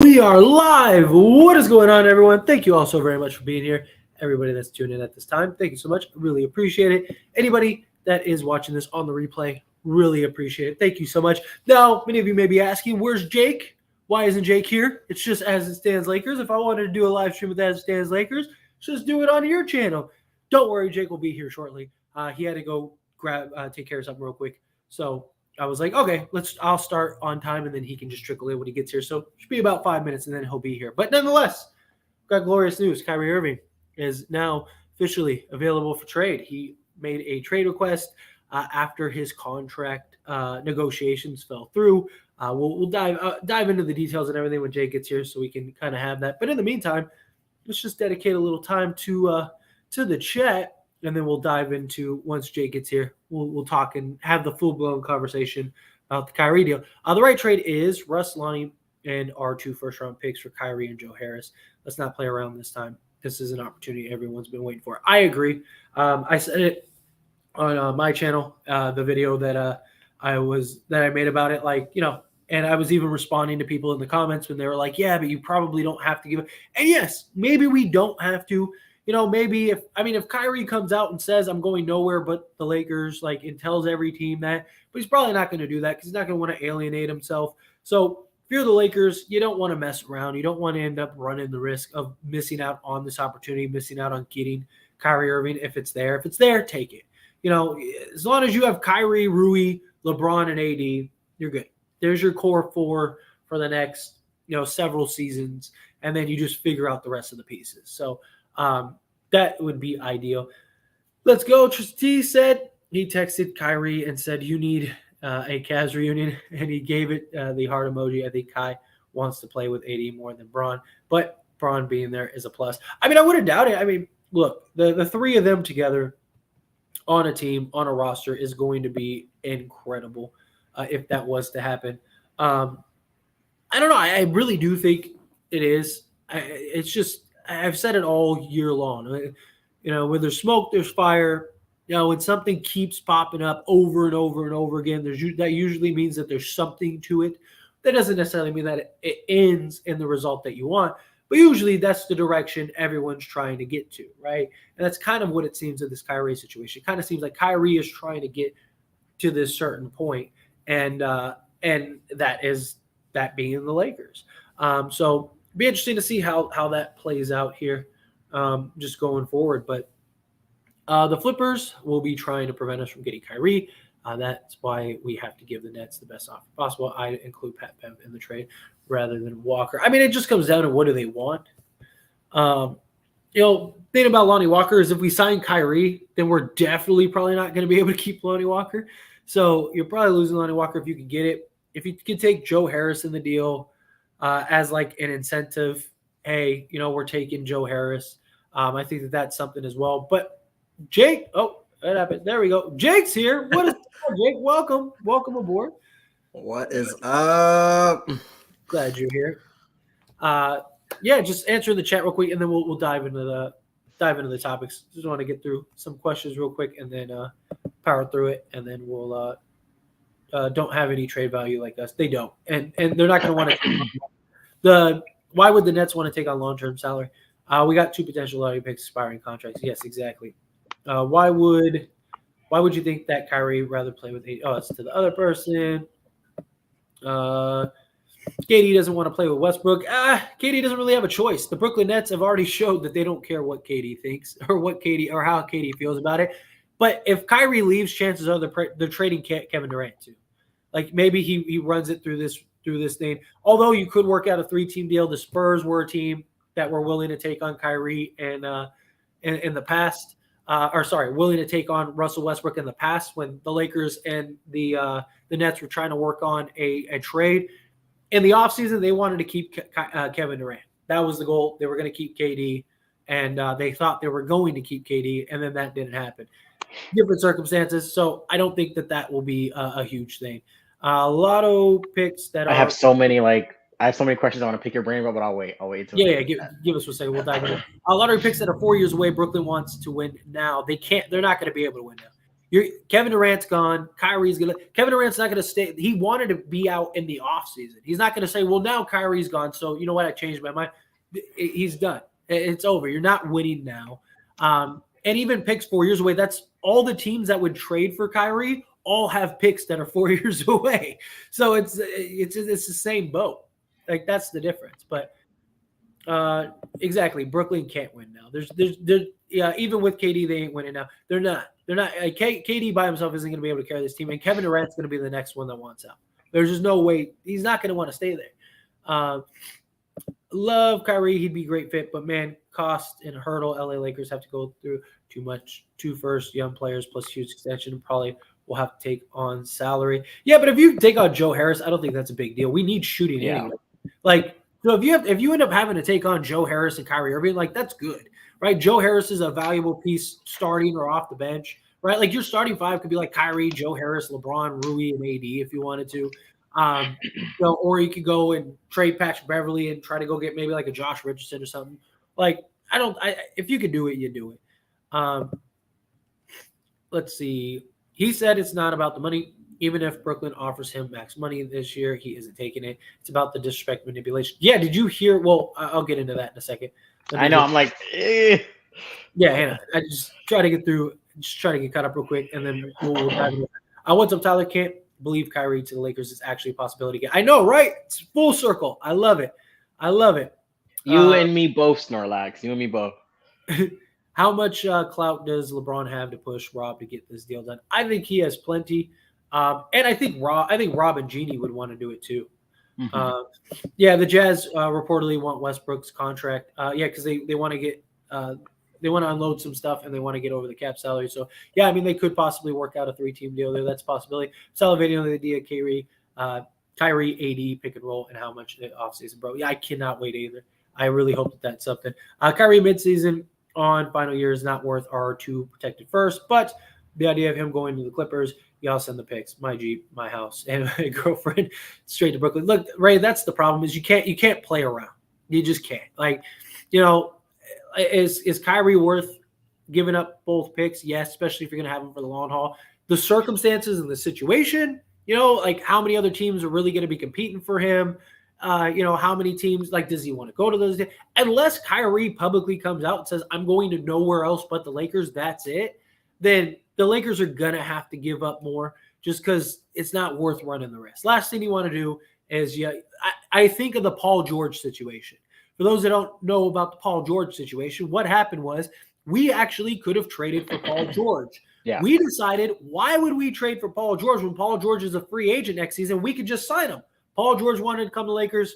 We are live. What is going on, everyone? Thank you all so very much for being here. Everybody that's tuning in at this time, thank you so much. Really appreciate it. Anybody that is watching this on the replay, really appreciate it. Thank you so much. Now, many of you may be asking, where's Jake? Why isn't Jake here? It's just As It Stands Lakers. If I wanted to do a live stream with As It Stands Lakers, just do it on your channel. Don't worry, Jake will be here shortly. He had to go take care of something real quick. So I was like, okay, I'll start on time, and then he can just trickle in when he gets here. So it should be about 5 minutes, and then he'll be here. But nonetheless, got glorious news. Kyrie Irving is now officially available for trade. He made a trade request after his contract negotiations fell through. We'll dive into the details and everything when Jake gets here, so we can kind of have that. But in the meantime, let's just dedicate a little time to the chat. And then we'll dive into, once Jake gets here, we'll talk and have the full-blown conversation about the Kyrie deal. The right trade is Russ, Lonnie, and our 2 first-round picks for Kyrie and Joe Harris. Let's not play around this time. This is an opportunity everyone's been waiting for. I agree. I said it on my channel, the video that I made about it, and I was even responding to people in the comments when they were like, yeah, but you probably don't have to give it. And yes, maybe we don't have to. Maybe if Kyrie comes out and says I'm going nowhere but the Lakers, and tells every team that, but he's probably not going to do that because he's not going to want to alienate himself. So if you're the Lakers, you don't want to mess around. You don't want to end up running the risk of missing out on this opportunity, missing out on getting Kyrie Irving if it's there. If it's there, take it. As long as you have Kyrie, Rui, LeBron, and AD, you're good. There's your core 4 for the next, several seasons, and then you just figure out the rest of the pieces. So that would be ideal. Let's go. T said he texted Kyrie and said, you need a Cavs reunion, and he gave it the heart emoji. I think Kai wants to play with AD more than Bron, but Bron being there is a plus. I wouldn't doubt it. Look, the 3 of them together on a team, on a roster, is going to be incredible if that was to happen. I don't know. I really do think it is. It's just, I've said it all year long. When there's smoke, there's fire. When something keeps popping up over and over and over again, that usually means that there's something to it. That doesn't necessarily mean that it ends in the result that you want, but usually that's the direction everyone's trying to get to, right? And that's kind of what it seems in this Kyrie situation. It kind of seems like Kyrie is trying to get to this certain point, and that is that being the Lakers. So be interesting to see how that plays out here, just going forward. But the Flippers will be trying to prevent us from getting Kyrie. That's why we have to give the Nets the best offer possible. I include Pat Bev in the trade rather than Walker. It just comes down to what do they want. Thing about Lonnie Walker is if we sign Kyrie, then we're definitely probably not going to be able to keep Lonnie Walker. So you're probably losing Lonnie Walker if you can get it. If you can take Joe Harris in the deal, as an incentive, hey, we're taking Joe Harris. I think that's something as well. But Jake, that happened. There we go. Jake's here. What is up, Jake? Welcome aboard. What is up? Glad you're here. Just answer in the chat real quick, and then we'll dive into the topics. Just want to get through some questions real quick, and then power through it, and then we'll. Don't have any trade value like us. They don't, and they're not going to want to. Why would the Nets want to take on long-term salary? We got 2 potential lottery picks, expiring contracts. Yes, exactly. Why would you think that Kyrie rather play with? It's to the other person. KD doesn't want to play with Westbrook. KD doesn't really have a choice. The Brooklyn Nets have already showed that they don't care what KD thinks or how KD feels about it. But if Kyrie leaves, chances are they're trading Kevin Durant too. Maybe he runs it through this thing. Although you could work out a 3-team deal. The Spurs were a team that were willing to take on Kyrie and in the past. Willing to take on Russell Westbrook in the past when the Lakers and the Nets were trying to work on a trade. In the offseason, they wanted to keep Kevin Durant. That was the goal. They were going to keep KD, and they thought they were going to keep KD, and then that didn't happen. Different circumstances, so I don't think that will be a huge thing. Lotto picks that I have so many questions I want to pick your brain about, but I'll wait. Give us a second. We'll dive in. Lottery picks that are 4 years away. Brooklyn wants to win now. They're not going to be able to win now. Kevin Durant's gone. Kevin Durant's not gonna stay. He wanted to be out in the offseason. He's not gonna say, well, now Kyrie's gone, so you know what? I changed my mind. He's done. It's over. You're not winning now. And even picks 4 years away. That's all the teams that would trade for Kyrie all have picks that are 4 years away. So it's the same boat. Like that's the difference. But exactly, Brooklyn can't win now. Yeah, even with KD, they ain't winning now. They're not. KD by himself isn't going to be able to carry this team, and Kevin Durant's going to be the next one that wants out. There's just no way he's not going to want to stay there. Love Kyrie, he'd be a great fit, but man, cost and hurdle. LA Lakers have to go through too much. 2 first, young players plus huge extension. Probably will have to take on salary. Yeah, but if you take on Joe Harris, I don't think that's a big deal. We need shooting anyway. Like, so if you end up having to take on Joe Harris and Kyrie Irving, like that's good, right? Joe Harris is a valuable piece starting or off the bench, right? Like your starting 5 could be like Kyrie, Joe Harris, LeBron, Rui, and AD if you wanted to. Or you could go and trade Patrick Beverly and try to go get maybe like a Josh Richardson or something. Like if you could do it, you do it. Let's see. He said it's not about the money. Even if Brooklyn offers him max money this year, he isn't taking it. It's about the disrespect manipulation. Yeah, did you hear? Well, I'll get into that in a second. I know. I'm like, yeah, Hannah. I just try to get through. Just try to get caught up real quick, and then we'll dive into it. What's up, Tyler? Can't believe Kyrie to the Lakers is actually a possibility again. I know, right? It's full circle. I love it. You and me both, Snorlax. You and me both. How much clout does LeBron have to push Rob to get this deal done? I think he has plenty. And I think Rob and Jeannie would want to do it too. Mm-hmm. Yeah, the Jazz reportedly want Westbrook's contract. Because they want to get they want to unload some stuff and they want to get over the cap salary. So yeah, I mean they could possibly work out a 3-team deal there. That's a possibility. Salivating on the idea, Kyrie, AD pick and roll, and how much the offseason, bro. Yeah, I cannot wait either. I really hope that's something. Kyrie midseason on final year is not worth our 2 protected first, but the idea of him going to the Clippers. Y'all send the pics, my Jeep, my house, and my girlfriend straight to Brooklyn. Look, Ray, that's the problem is you can't play around. You just can't. Like, is Kyrie worth giving up both picks? Yes, especially if you're going to have him for the long haul. The circumstances and the situation, like how many other teams are really going to be competing for him? How many teams, like, does he want to go to those? Unless Kyrie publicly comes out and says, I'm going to nowhere else but the Lakers, that's it, then the Lakers are going to have to give up more just because it's not worth running the risk. Last thing you want to do is, I think of the Paul George situation. For those that don't know about the Paul George situation, what happened was we actually could have traded for Paul George. Yeah. We decided, why would we trade for Paul George when Paul George is a free agent next season? We could just sign him. Paul George wanted to come to Lakers.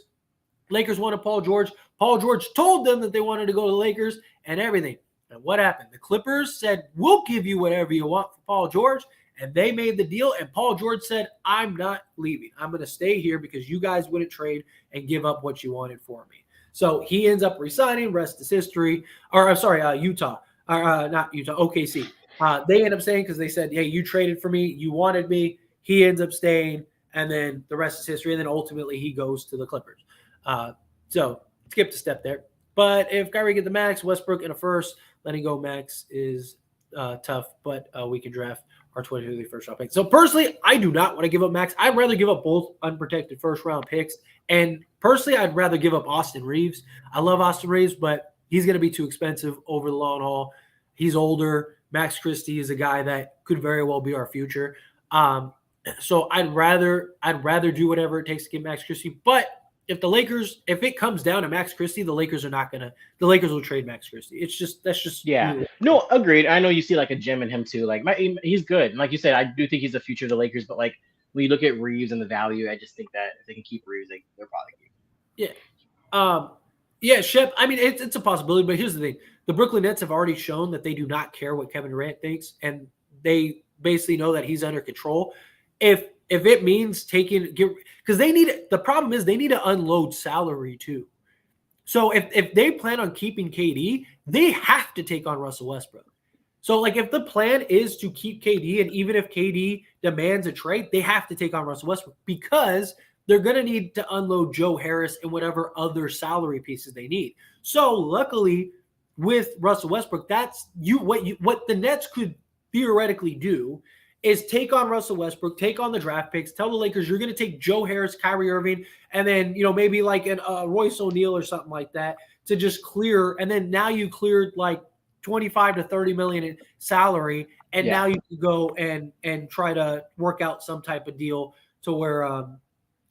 Lakers wanted Paul George. Paul George told them that they wanted to go to the Lakers and everything. And what happened? The Clippers said, we'll give you whatever you want for Paul George. And they made the deal. And Paul George said, I'm not leaving. I'm going to stay here because you guys wouldn't trade and give up what you wanted for me. So he ends up resigning. Rest is history. Or I'm sorry, Utah. Not Utah, OKC. They end up staying because they said, hey, you traded for me. You wanted me. He ends up staying. And then the rest is history. And then ultimately he goes to the Clippers. So skipped a step there. But if Kyrie get the max, Westbrook in a first, letting go max is tough, but we can draft our 2023 first round pick. So personally, I do not want to give up max. I'd rather give up both unprotected first round picks. And personally, I'd rather give up Austin Reeves. I love Austin Reeves, but he's going to be too expensive over the long haul. He's older. Max Christie is a guy that could very well be our future. So I'd rather do whatever it takes to get Max Christie. But if it comes down to Max Christie, the Lakers will trade Max Christie. That's just yeah. No, agreed. I know you see like a gem in him too. Like he's good. And like you said, I do think he's the future of the Lakers. But like when you look at Reeves and the value, I just think that if they can keep Reeves, they're probably keep. Yeah. Yeah, Shep. I mean, it's a possibility. But here's the thing: the Brooklyn Nets have already shown that they do not care what Kevin Durant thinks, and they basically know that he's under control. If it means because the problem is they need to unload salary too. So if they plan on keeping KD, they have to take on Russell Westbrook. So like if the plan is to keep KD, and even if KD demands a trade, they have to take on Russell Westbrook because they're going to need to unload Joe Harris and whatever other salary pieces they need. So luckily with Russell Westbrook, that's what the Nets could theoretically do is take on Russell Westbrook, take on the draft picks, tell the Lakers you're going to take Joe Harris, Kyrie Irving, and then maybe like an Royce O'Neal or something like that to just clear. And then now you cleared like 25 to 30 million in salary, and now you can go and try to work out some type of deal to where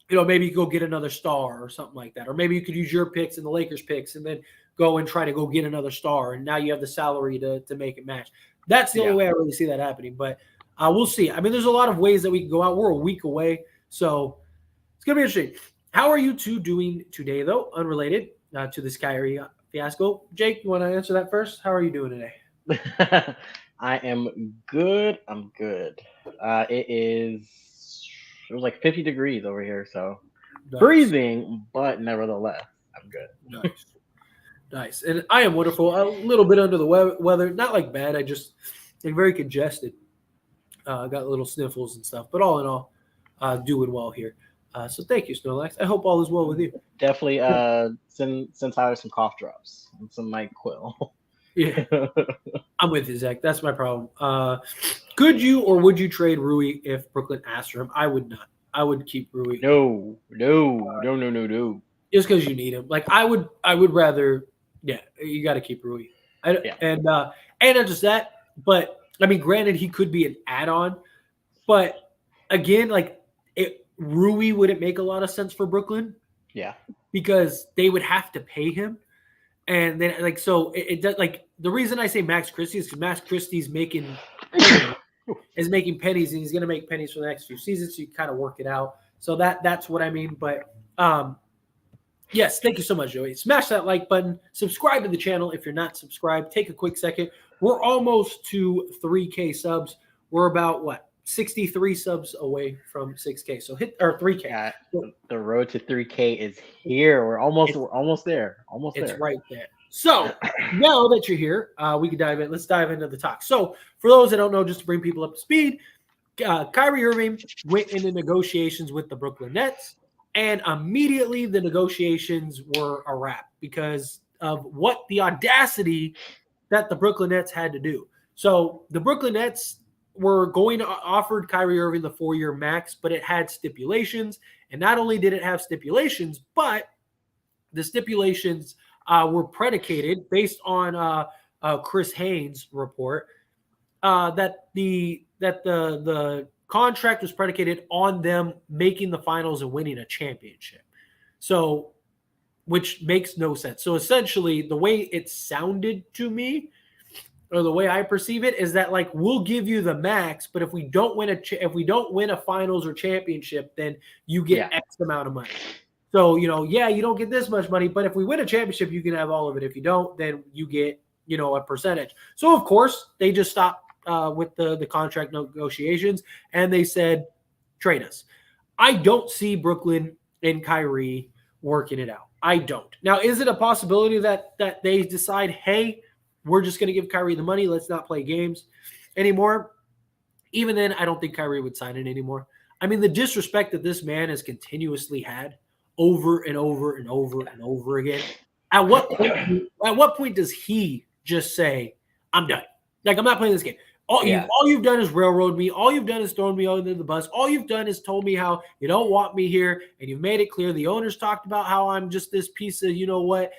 maybe you go get another star or something like that, or maybe you could use your picks and the Lakers picks and then go and try to go get another star, and now you have the salary to make it match. That's the only way I really see that happening, but we'll see. I mean, there's a lot of ways that we can go out. We're a week away, so it's going to be interesting. How are you two doing today, though, unrelated to this Kyrie fiasco? Jake, you want to answer that first? How are you doing today? I am good. I'm good. It was like 50 degrees over here, so freezing, but nevertheless, I'm good. Nice. And I am wonderful. A little bit under the weather, not like bad. I just am very congested. Got little sniffles and stuff, but all in all, doing well here. So thank you, Snorlax. I hope all is well with you. Definitely send Tyler some cough drops and some NyQuil. Yeah, I'm with you, Zach. That's my problem. Could you or would you trade Rui if Brooklyn asked for him? I would not. I would keep Rui. No. Just because you need him. Like I would rather. Yeah, you got to keep Rui. And not just that, but I mean, granted, he could be an add-on, but again, like Rui wouldn't make a lot of sense for Brooklyn. Yeah, because they would have to pay him. And then, like, so it does. Like, the reason I say Max Christie is because Max Christie's making pennies, and he's going to make pennies for the next few seasons. So you kind of work it out. So that's what I mean. But yes, thank you so much, Joey. Smash that like button. Subscribe to the channel if you're not subscribed. Take a quick second. We're almost to 3K subs. We're about 63 subs away from 6K. So hit 3K. Yeah, the road to 3K is here. We're almost there. It's right there. So now that you're here, we can dive in. Let's dive into the talk. So for those that don't know, just to bring people up to speed, Kyrie Irving went into negotiations with the Brooklyn Nets, and immediately the negotiations were a wrap because of what the audacity that the Brooklyn Nets had to do. So the Brooklyn Nets were going to offer Kyrie Irving the 4-year max, but it had stipulations. And not only did it have stipulations, but the stipulations were predicated based on Chris Haynes' report that the contract was predicated on them making the finals and winning a championship. So, which makes no sense. So essentially, the way it sounded to me, or the way I perceive it, is that like we'll give you the max, but if we don't win a finals or championship, then you get X amount of money. So you don't get this much money, but if we win a championship, you can have all of it. If you don't, then you get a percentage. So of course they just stopped with the contract negotiations, and they said trade us. I don't see Brooklyn and Kyrie working it out. I don't. Now, is it a possibility that they decide, hey, we're just going to give Kyrie the money, let's not play games anymore? Even then, I don't think Kyrie would sign it anymore. I mean, the disrespect that this man has continuously had over and over and over and over again. At what point does he just say, I'm done? Like, I'm not playing this game. All you've done is railroad me. All you've done is thrown me under the bus. All you've done is told me how you don't want me here, and you've made it clear. The owners talked about how I'm just this piece of, the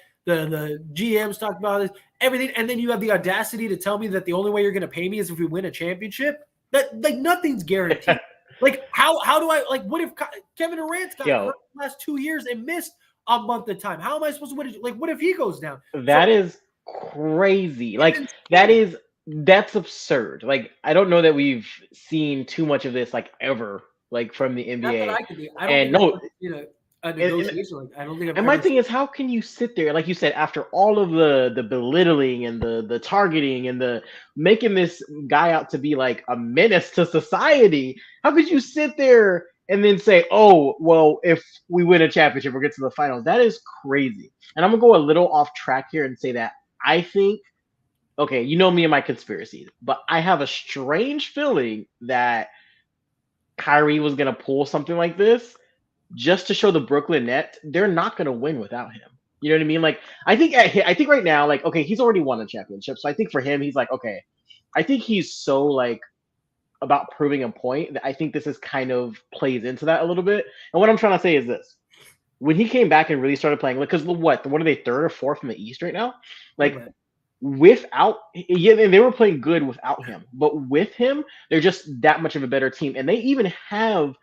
GMs talked about this, everything, and then you have the audacity to tell me that the only way you're going to pay me is if we win a championship? That, like, nothing's guaranteed. Like, how do I, like, what if Kevin Durant's got hurt the last 2 years and missed a month of time? How am I supposed to win it? Like, what if he goes down? That is crazy. Like, that's absurd. Like, I don't know that we've seen too much of this, like, ever, like, from the NBA. Not that I could be. I don't think a negotiation like I don't think. And my thing is, how can you sit there, like you said, after all of the belittling and the targeting and the making this guy out to be like a menace to society? How could you sit there and then say, oh, well, if we win a championship or get to the finals? That is crazy. And I'm gonna go a little off track here and say that I think, okay, you know me and my conspiracies, but I have a strange feeling that Kyrie was gonna pull something like this just to show the Brooklyn Nets they're not going to win without him. You know what I mean? Like, I think right now, like, okay, he's already won a championship. So I think for him, he's like, okay, I think he's so like about proving a point that I think this is kind of plays into that a little bit. And what I'm trying to say is this: when he came back and really started playing, like, because what are they, third or fourth in the East right now? Like, Okay. without, yeah, they were playing good without him, but with him, they're just that much of a better team, and they even have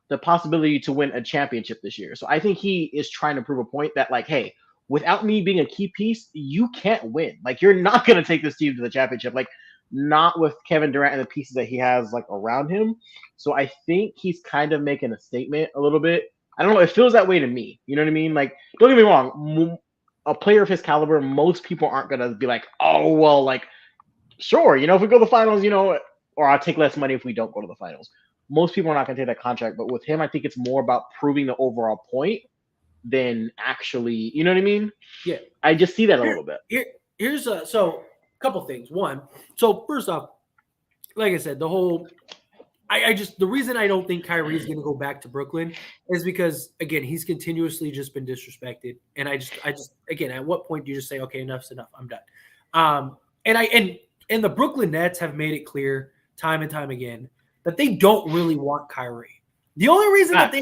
the possibility to win a championship this year. So I think he is trying to prove a point that, like, hey, without me being a key piece, you can't win. Like, you're not going to take this team to the championship. Like, not with Kevin Durant and the pieces that he has like around him. So I think he's kind of making a statement a little bit. I don't know. It feels that way to me. You know what I mean? Like, don't get me wrong. A player of his caliber, most people aren't gonna be like, oh well, like, sure, if we go to the finals, or I'll take less money if we don't go to the finals. Most people are not gonna take that contract, but with him, I think it's more about proving the overall point than actually, you know what I mean? Yeah. I just see that a little bit. Here's a couple things. One, so first off, like I said, the whole the reason I don't think Kyrie is going to go back to Brooklyn is because, again, he's continuously just been disrespected, and I just again, at what point do you just say, okay, enough's enough, I'm done? And the Brooklyn Nets have made it clear time and time again that they don't really want Kyrie. The only reason that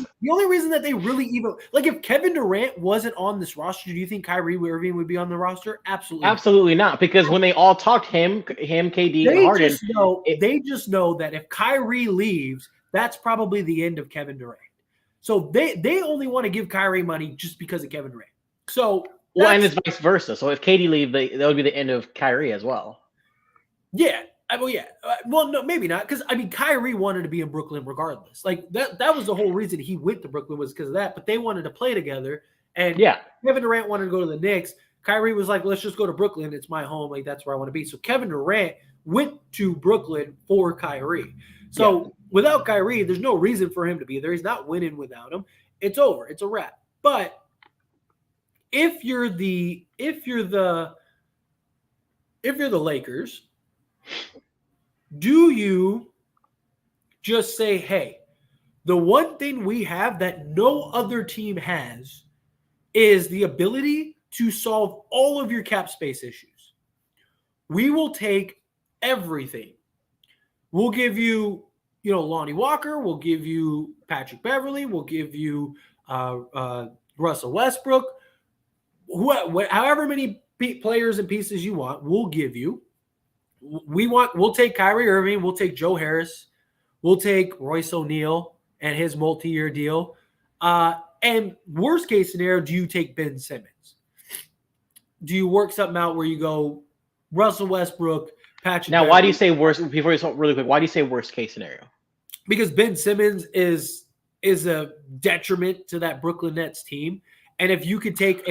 they really even, like, if Kevin Durant wasn't on this roster, do you think Kyrie Irving would be on the roster? Absolutely not. Because when they all talked him, KD, and Harden, they just know that if Kyrie leaves, that's probably the end of Kevin Durant. So they only want to give Kyrie money just because of Kevin Durant. So and it's vice versa. So if KD leave, that would be the end of Kyrie as well. Yeah. Well, no, maybe not, because Kyrie wanted to be in Brooklyn regardless. Like that was the whole reason he went to Brooklyn, was because of that. But they wanted to play together, and Kevin Durant wanted to go to the Knicks. Kyrie was like, "Let's just go to Brooklyn. It's my home. Like, that's where I want to be." So Kevin Durant went to Brooklyn for Kyrie. So without Kyrie, there's no reason for him to be there. He's not winning without him. It's over. It's a wrap. But if you're the Lakers, do you just say, hey, the one thing we have that no other team has is the ability to solve all of your cap space issues. We will take everything. We'll give you, Lonnie Walker. We'll give you Patrick Beverley. We'll give you Russell Westbrook. However many players and pieces you want, we'll give you. We'll take Kyrie Irving. We'll take Joe Harris. We'll take Royce O'Neal and his multi-year deal. And worst case scenario, do you take Ben Simmons? Do you work something out where you go Russell Westbrook, Patrick? Now, why do you say worst? Before you talk really quick, why do you say worst case scenario? Because Ben Simmons is a detriment to that Brooklyn Nets team. And if you could take,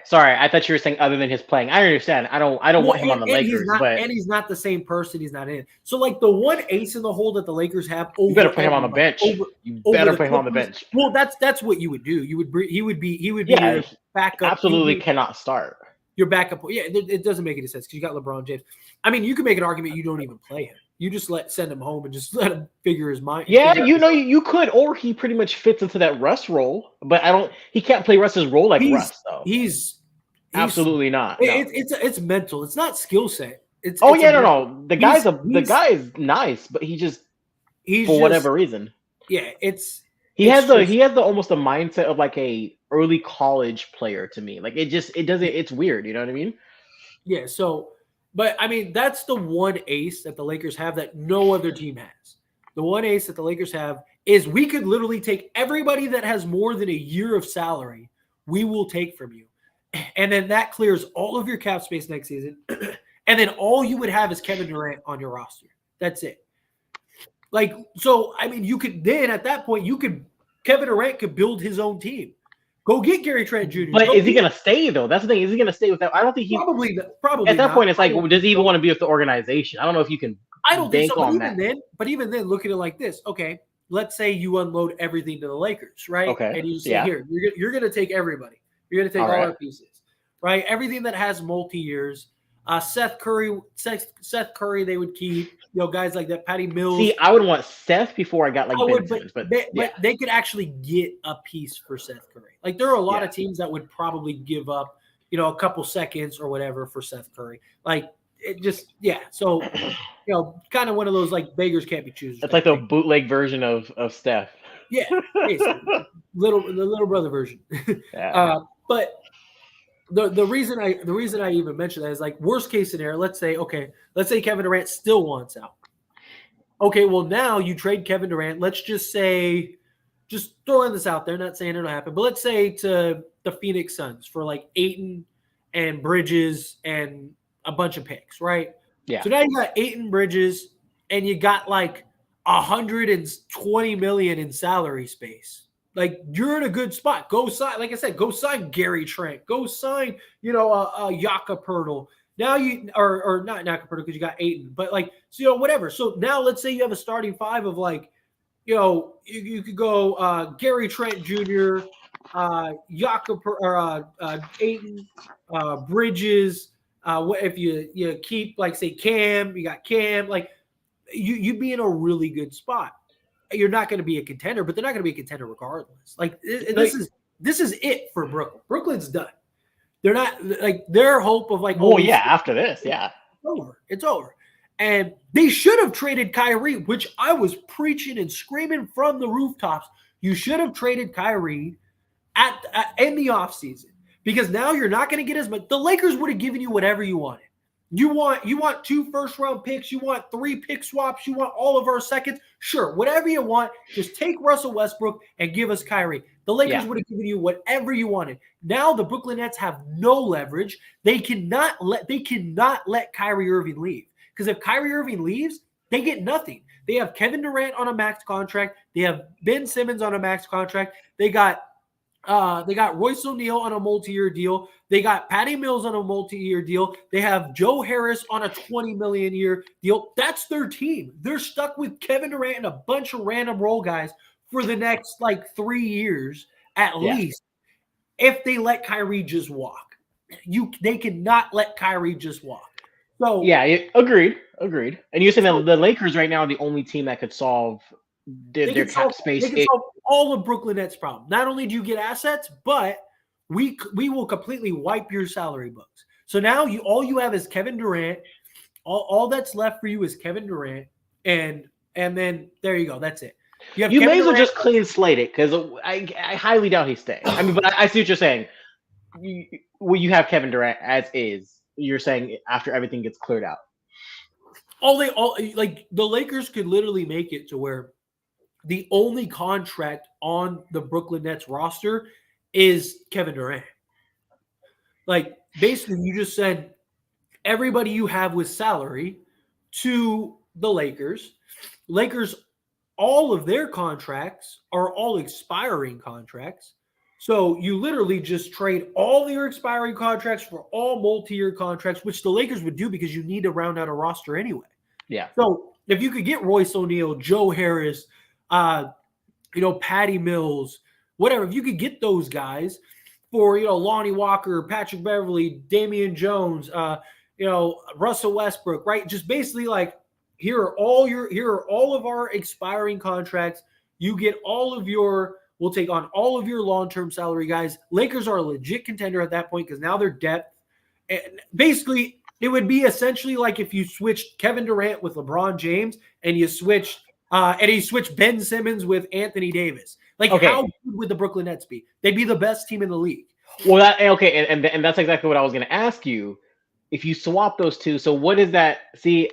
sorry, I thought you were saying other than his playing. I understand. I don't want him on the Lakers, and he's not the same person. He's not in it. So, like, the one ace in the hole that the Lakers have, you better put him on the bench. You better put him on the bench. Well, that's what you would do. He would be your backup. Absolutely cannot start. Your backup. Yeah, it doesn't make any sense because you got LeBron James. You can make an argument you don't even play him. You just send him home and just let him figure his mind. Yeah, you could, or he pretty much fits into that Russ role. But he can't play Russ's role like Russ though. He's absolutely not. No. It's mental. It's not skill set. No. The guy is nice, but he's for whatever reason. Yeah, he has the almost a mindset of like a early college player to me. Like it's weird. You know what I mean? Yeah. So. But, that's the one ace that the Lakers have that no other team has. The one ace that the Lakers have is we could literally take everybody that has more than a year of salary, we will take from you. And then that clears all of your cap space next season. And then all you would have is Kevin Durant on your roster. That's it. You could then at that point, Kevin Durant could build his own team. Go get Gary Trent Jr. But is he going to stay, though? That's the thing. Is he going to stay with that? I don't think he's probably at that point. It's like, does he even want to be with the organization? I don't know if you can. I don't think so. But even then, look at it like this. Okay, let's say you unload everything to the Lakers, right? Okay. And you say, here, you're going to take everybody. You're going to take all our pieces, right? Everything that has multi-years. Seth Curry, they would keep. Guys like that, Patty Mills. See, I would want Seth before I got Ben Simmons, but they could actually get a piece for Seth Curry. Like, there are a lot of teams that would probably give up, a couple seconds or whatever for Seth Curry. Like, it just So kind of one of those like beggars can't be choosers. It's type like the thing. bootleg version of Steph. Yeah, basically the little brother version. Yeah. But the reason I even mentioned that is like worst case scenario. Let's say Kevin Durant still wants out. Okay, well now you trade Kevin Durant. Let's just say, just throwing this out there, not saying it'll happen, but let's say to the Phoenix Suns for like Ayton and Bridges and a bunch of picks, right? Yeah. So now you got Ayton, Bridges, and you got like 120 million in salary space. Like you're in a good spot. Go sign, like I said, go sign Gary Trent. Go sign, Yaka Pirtle. Now you or not Yaka Pirtle because you got Ayton, but like whatever. So now let's say you have a starting five of like, you could go Gary Trent Jr., Yaka or Ayton, Bridges. If you keep like say Cam, you got Cam. Like you'd be in a really good spot. You're not going to be a contender, but they're not going to be a contender regardless. Like this is it for Brooklyn. Brooklyn's done. They're not like their hope of like. Well, yeah. After this, yeah, it's over. And they should have traded Kyrie, which I was preaching and screaming from the rooftops. You should have traded Kyrie in the offseason because now you're not going to get as much. The Lakers would have given you whatever you wanted. You want 2 first-round picks. You want 3 pick swaps. You want all of our seconds. Sure, whatever you want. Just take Russell Westbrook and give us Kyrie. The Lakers would have given you whatever you wanted. Now the Brooklyn Nets have no leverage. They cannot let Kyrie Irving leave. Because if Kyrie Irving leaves, they get nothing. They have Kevin Durant on a max contract. They have Ben Simmons on a max contract. They got Royce O'Neal on a multi-year deal. They got Patty Mills on a multi-year deal. They have Joe Harris on a $20 million year deal. That's their team. They're stuck with Kevin Durant and a bunch of random role guys for the next like 3 years at least. If they let Kyrie just walk, they cannot let Kyrie just walk. So agreed. And you're saying that the Lakers right now are the only team that could solve their cap space. They can solve all of Brooklyn Nets' problem. Not only do you get assets, but we will completely wipe your salary books. So now all you have is Kevin Durant. All that's left for you is Kevin Durant, and then there you go. That's it. You may as well just clean slate it because I highly doubt he's staying. I mean, but I see what you're saying. You have Kevin Durant as is. You're saying after everything gets cleared out. The Lakers could literally make it to where the only contract on the Brooklyn Nets roster is Kevin Durant. Like basically you just said everybody you have with salary to the Lakers. Lakers, all of their contracts are all expiring contracts. So you literally just trade all your expiring contracts for all multi-year contracts, which the Lakers would do because you need to round out a roster anyway. Yeah. So if you could get Royce O'Neal, Joe Harris, Patty Mills, whatever, if you could get those guys for, Lonnie Walker, Patrick Beverley, Damian Jones, Russell Westbrook, right? Just basically like, here are all of our expiring contracts. You get we'll take on all of your long-term salary guys. Lakers are a legit contender at that point because now they're depth. And basically, it would be essentially like if you switched Kevin Durant with LeBron James and you switched Ben Simmons with Anthony Davis. Like, how good would the Brooklyn Nets be? They'd be the best team in the league. Well, and that's exactly what I was going to ask you. If you swap those two, so what is that? See,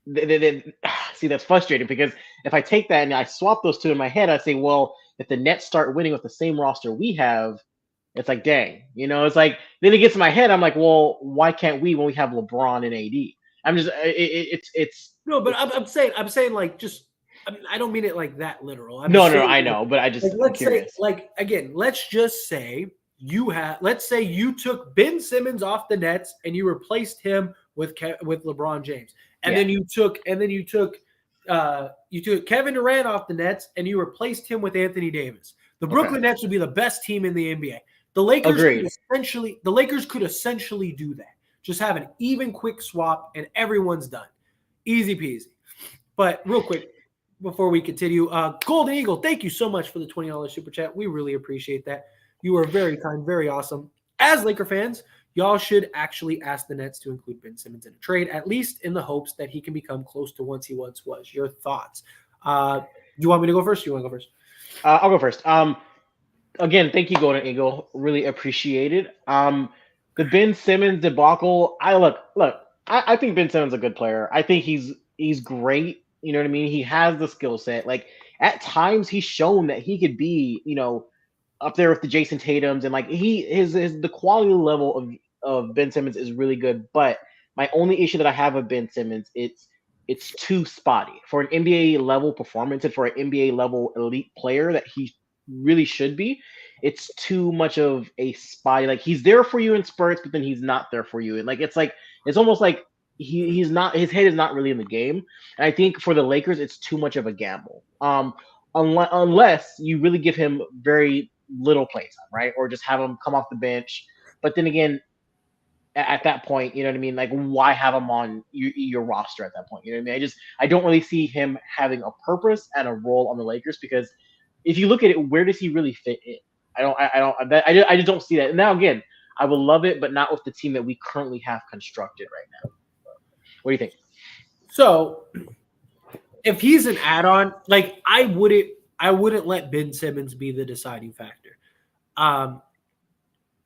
that's frustrating because if I take that and I swap those two in my head, I say, well, if the Nets start winning with the same roster we have, it's like, dang, it's like, then it gets in my head. I'm like, well, why can't we when we have LeBron and AD? I'm just, it's no, but I'm saying like, just, I don't mean it like that literal. No, I know, but I just, I'm curious. Let's just say you took Ben Simmons off the Nets and you replaced him with LeBron James. And then you took Kevin Durant off the Nets and you replaced him with Anthony Davis. The Brooklyn Nets would be the best team in the NBA. The Lakers could essentially do that. Just have an even quick swap and everyone's done. Easy peasy. But real quick, before we continue, Golden Eagle, thank you so much for the $20 super chat. We really appreciate that. You are very kind, very awesome. As Laker fans, y'all should actually ask the Nets to include Ben Simmons in a trade, at least in the hopes that he can become close to what he once was. Your thoughts? Do you want me to go first? Or you want to go first? I'll go first. Again, thank you, Golden Eagle. Really appreciate it. The Ben Simmons debacle. I think Ben Simmons is a good player. I think he's great. You know what I mean? He has the skill set. Like at times, he's shown that he could be, up there with the Jason Tatums, and like the quality level of Ben Simmons is really good. But my only issue that I have with Ben Simmons, it's too spotty for an NBA level performance and for an NBA level elite player that he really should be. It's too much of a spotty. Like he's there for you in spurts, but then he's not there for you. And like it's almost like he's not, his head is not really in the game. And I think for the Lakers, it's too much of a gamble. Unless you really give him very little play time, right? Or just have him come off the bench. But then again, at that point, you know what I mean? Like, why have him on your roster at that point? You know what I mean? I don't really see him having a purpose and a role on the Lakers, because if you look at it, where does he really fit in? I just don't see that. And now again, I will love it, but not with the team that we currently have constructed right now. What do you think? So, if he's an add-on, like I wouldn't let Ben Simmons be the deciding factor.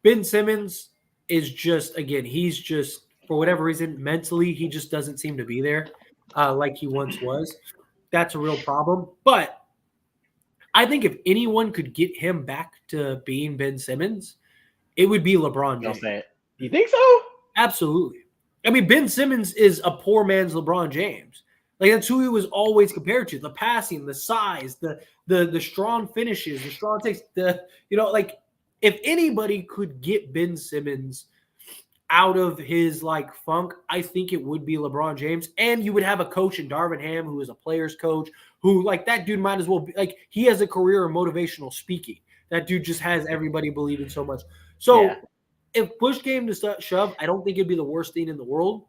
Ben Simmons is just, again, he's just, for whatever reason, mentally, he just doesn't seem to be there like he once was. That's a real problem. But I think if anyone could get him back to being Ben Simmons, it would be LeBron James. Don't say it. You think so? Absolutely. I mean, Ben Simmons is a poor man's LeBron James. Like that's who he was always compared to: the passing, the size, the strong finishes, the strong takes. Like if anybody could get Ben Simmons out of his like funk, I think it would be LeBron James. And you would have a coach in Darvin Ham who is a player's coach, who like that dude might as well be like, he has a career in motivational speaking. That dude just has everybody believing so much. So if push came to shove, I don't think it'd be the worst thing in the world,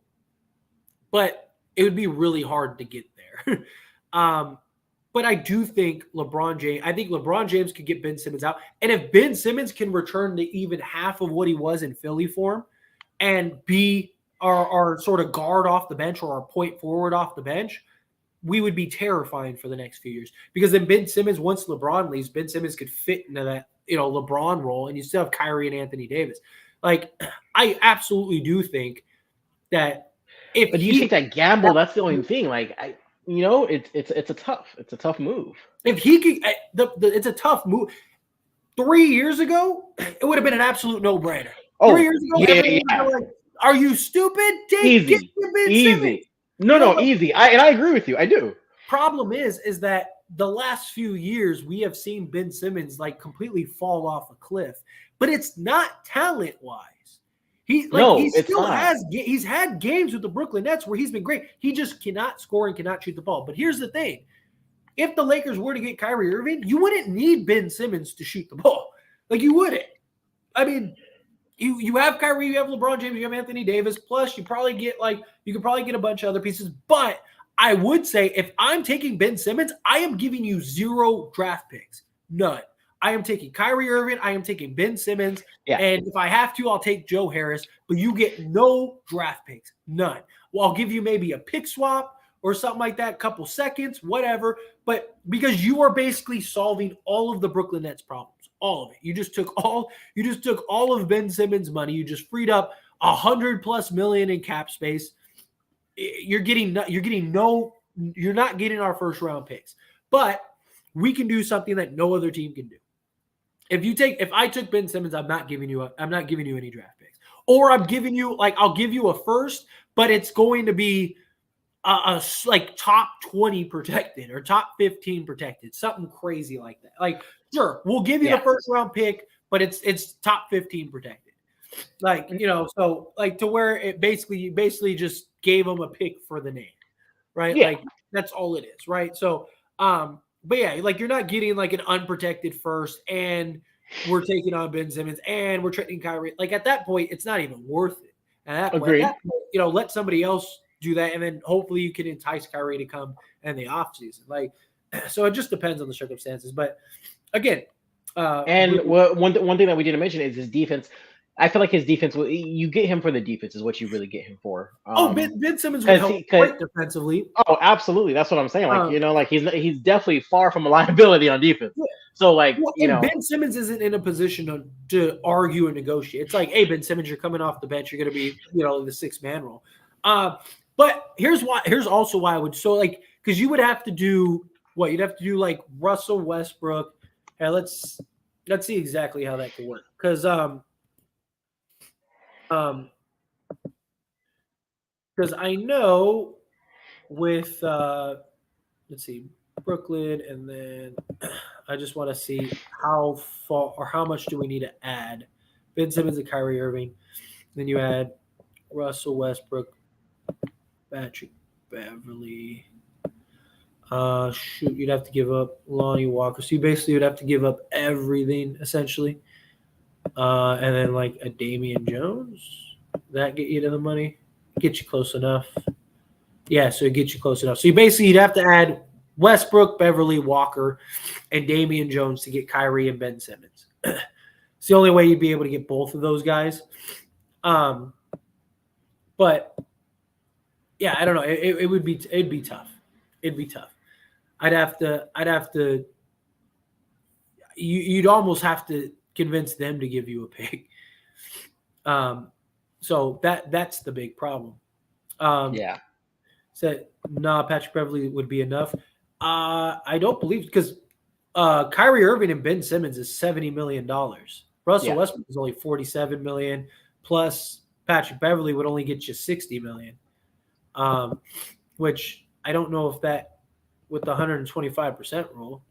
but it would be really hard to get there. But I do think LeBron James could get Ben Simmons out. And if Ben Simmons can return to even half of what he was in Philly form and be our sort of guard off the bench or our point forward off the bench, we would be terrifying for the next few years. Because then Ben Simmons, once LeBron leaves, Ben Simmons could fit into that, LeBron role, and you still have Kyrie and Anthony Davis. Like, I absolutely do think that if But do you think that gamble, that's the only thing. Like, it's a tough move. If he could, it's a tough move. 3 years ago, it would have been an absolute no-brainer. 3 years ago, like, are you stupid? Easy. Easy. I agree with you. I do. Problem is that the last few years we have seen Ben Simmons like completely fall off a cliff, but it's not talent-wise. He's had games with the Brooklyn Nets where he's been great. He just cannot score and cannot shoot the ball. But here's the thing. If the Lakers were to get Kyrie Irving, you wouldn't need Ben Simmons to shoot the ball. Like, you wouldn't. I mean, you have Kyrie, you have LeBron James, you have Anthony Davis, plus you could probably get a bunch of other pieces. But I would say if I'm taking Ben Simmons, I am giving you 0 draft picks. None. I am taking Kyrie Irving. I am taking Ben Simmons. Yeah. And if I have to, I'll take Joe Harris. But you get no draft picks. None. Well, I'll give you maybe a pick swap or something like that, couple seconds, whatever. But because you are basically solving all of the Brooklyn Nets problems, all of it. You just took all of Ben Simmons' money. You just freed up $100+ million in cap space. You're not getting our first round picks. But we can do something that no other team can do. If I took Ben Simmons, I'm not giving you any draft picks. Or I'm giving you, like, I'll give you a first, but it's going to be a top 20 protected or top 15 protected, something crazy like that. Like, sure, we'll give you the first round pick, but it's top 15 protected. Like, so like to where it basically just gave them a pick for the name, right? Yeah. Like that's all it is, right? So, but yeah, like you're not getting like an unprotected first, and we're taking on Ben Simmons, and we're trading Kyrie. Like at that point, it's not even worth it. At that point, let somebody else do that, and then hopefully you can entice Kyrie to come in the offseason. Like, so it just depends on the circumstances. But again, one thing that we didn't mention is his defense. I feel like his defense. You get him for the defense is what you really get him for. Ben Simmons would help quite defensively. Oh, absolutely. That's what I'm saying. Like, like he's definitely far from a liability on defense. Yeah. So like, Ben Simmons isn't in a position to argue and negotiate. It's like, hey, Ben Simmons, you're coming off the bench. You're going to be, in the 6-man role. But here's also why I would because you would have to do what you'd have to do like Russell Westbrook. Hey, let's see exactly how that could work because I know with let's see Brooklyn, and then I just want to see how far or how much do we need to add Ben Simmons and Kyrie Irving. Then you add Russell Westbrook, Patrick Beverly. You'd have to give up Lonnie Walker. So you basically would have to give up everything essentially. And then like a Damian Jones, that get you to the money, get you close enough. Yeah, so it gets you close enough. So you'd have to add Westbrook, Beverly, Walker, and Damian Jones to get Kyrie and Ben Simmons. It's the only way you'd be able to get both of those guys. But yeah, I don't know. It'd be tough. It'd be tough. I'd have to. You'd almost have to convince them to give you a pick. So that's the big problem. yeah. Said Patrick Beverly would be enough. I don't believe because Kyrie Irving and Ben Simmons is $70 million. Russell Westbrook is only $47 million, plus Patrick Beverly would only get you $60 million. Which I don't know if that with the 125% rule.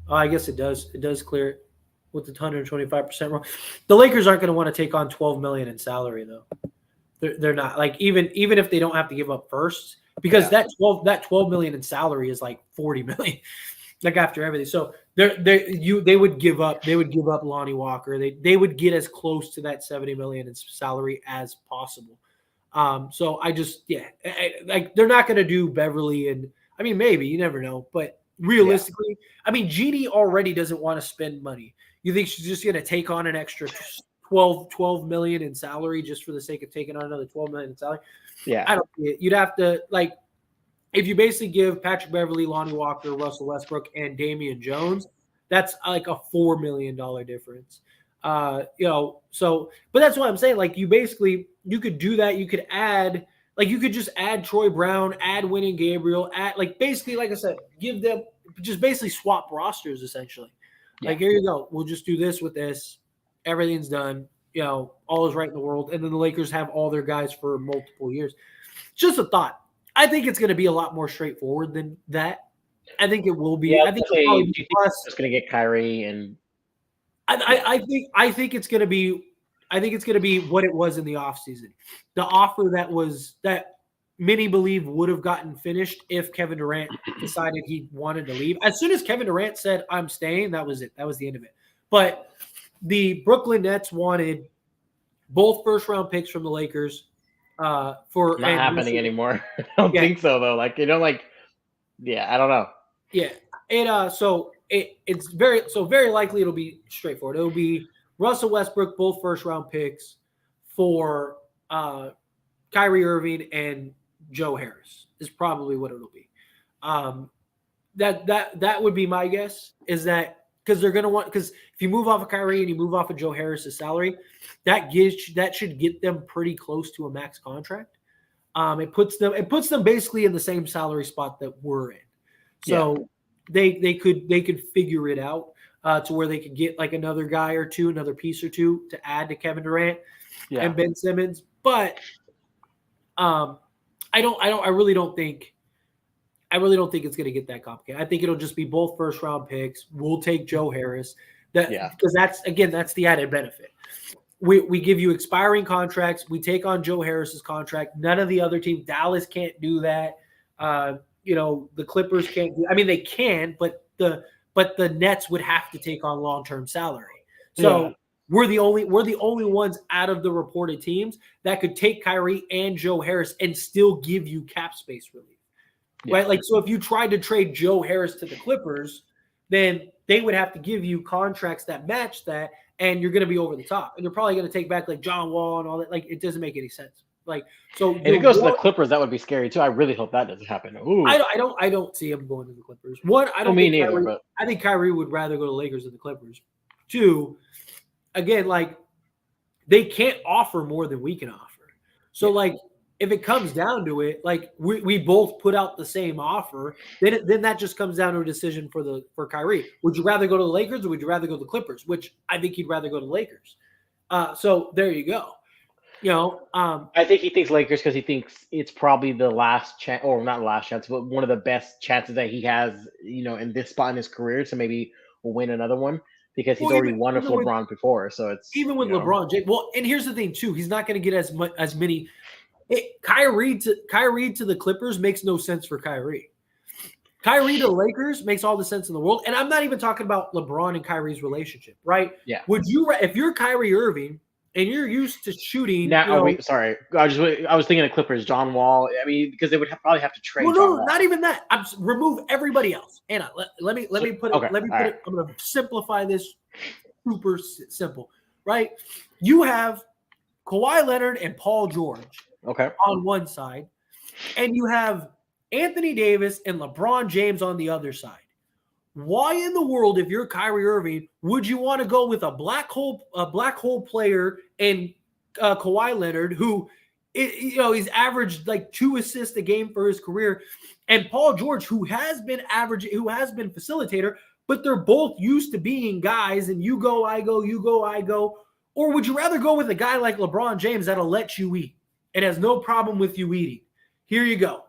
I guess it does. It does clear it with the 125% rule. The Lakers aren't going to want to take on $12 million in salary though. They're not like even if they don't have to give up firsts because that 12 million in salary is like 40 million, like after everything. So they would give up Lonnie Walker. They would get as close to that 70 million in salary as possible. So I just like they're not going to do Beverly, and I mean maybe you never know, but realistically, I mean Jeannie already doesn't want to spend money. You think she's just going to take on an extra 12 million in salary just for the sake of taking on another 12 million in salary? Yeah, I don't see it. You'd have to like if you basically give Patrick Beverly, Lonnie Walker, Russell Westbrook, and Damian Jones, that's like a $4 million difference. So but that's what I'm saying. Like you could do that. You could add you could just add Troy Brown, add Winning Gabriel, add basically like I said, give them just basically swap rosters essentially. Like here you go. We'll just do this with this. Everything's done. All is right in the world. And then the Lakers have all their guys for multiple years. Just a thought. I think it's going to be a lot more straightforward than that. I think it will be. Yeah, I think it's probably just going to get Kyrie and. I think it's going to be. I think it's going to be what it was in the offseason. The offer that many believe would have gotten finished if Kevin Durant decided he wanted to leave. As soon as Kevin Durant said, "I'm staying," that was it. That was the end of it. But the Brooklyn Nets wanted both first-round picks from the Lakers for not happening anymore. I don't think so though. I don't know. Yeah, and so it's very likely it'll be straightforward. It'll be Russell Westbrook, both first-round picks for Kyrie Irving and Joe Harris is probably what it'll be. That would be my guess is that. Because they're going to want – because if you move off of Kyrie and you move off of Joe Harris's salary, that should get them pretty close to a max contract. It puts them basically in the same salary spot that we're in. So they could figure it out to where they could get like another guy or two, another piece or two to add to Kevin Durant and Ben Simmons. But I really don't think it's going to get that complicated. I think it'll just be both first round picks. We'll take Joe Harris. Because that's the added benefit. We give you expiring contracts. We take on Joe Harris's contract. None of the other teams, Dallas can't do that. The Clippers can't do. I mean, they can, but the Nets would have to take on long-term salary. So we're the only ones out of the reported teams that could take Kyrie and Joe Harris and still give you cap space relief. Right? Like, so if you tried to trade Joe Harris to the Clippers, then they would have to give you contracts that match that, and you're going to be over the top, and you're probably going to take back like John Wall and all that. Like, it doesn't make any sense. Like, so If it goes to the Clippers, that would be scary too. I really hope that doesn't happen. Ooh. I don't see him going to the Clippers. One, I don't me think neither, Kyrie, but I think Kyrie would rather go to Lakers than the Clippers. Two, again, like, they can't offer more than we can offer. So, like, if it comes down to it, like, we both put out the same offer, then that just comes down to a decision for Kyrie. Would you rather go to the Lakers or would you rather go to the Clippers? Which I think he'd rather go to the Lakers. So there you go. You know, I think he thinks Lakers because he thinks it's probably the last chance, or not last chance, but one of the best chances that he has, in this spot in his career to maybe win another one, because he's already won with LeBron before. So it's even with LeBron James. Well, and here's the thing too: he's not going to get as many. Kyrie to the Clippers makes no sense for Kyrie. Kyrie to the Lakers makes all the sense in the world, and I'm not even talking about LeBron and Kyrie's relationship, right? Yeah. Would you, if you're Kyrie Irving and you're used to shooting? Now, sorry, I was thinking of Clippers, John Wall. I mean, because they would probably have to trade. Well, no, not even that. Remove everybody else. Anna, let me put it. Okay, let me put it. I'm going to simplify this. Super simple, right? You have Kawhi Leonard and Paul George. Okay. On one side, and you have Anthony Davis and LeBron James on the other side. Why in the world, if you're Kyrie Irving, would you want to go with a black hole player and Kawhi Leonard, who, he's averaged like 2 assists a game for his career, and Paul George, who has been facilitator, but they're both used to being guys, and you go, I go, you go, I go. Or would you rather go with a guy like LeBron James that'll let you eat? It has no problem with you eating. Here you go.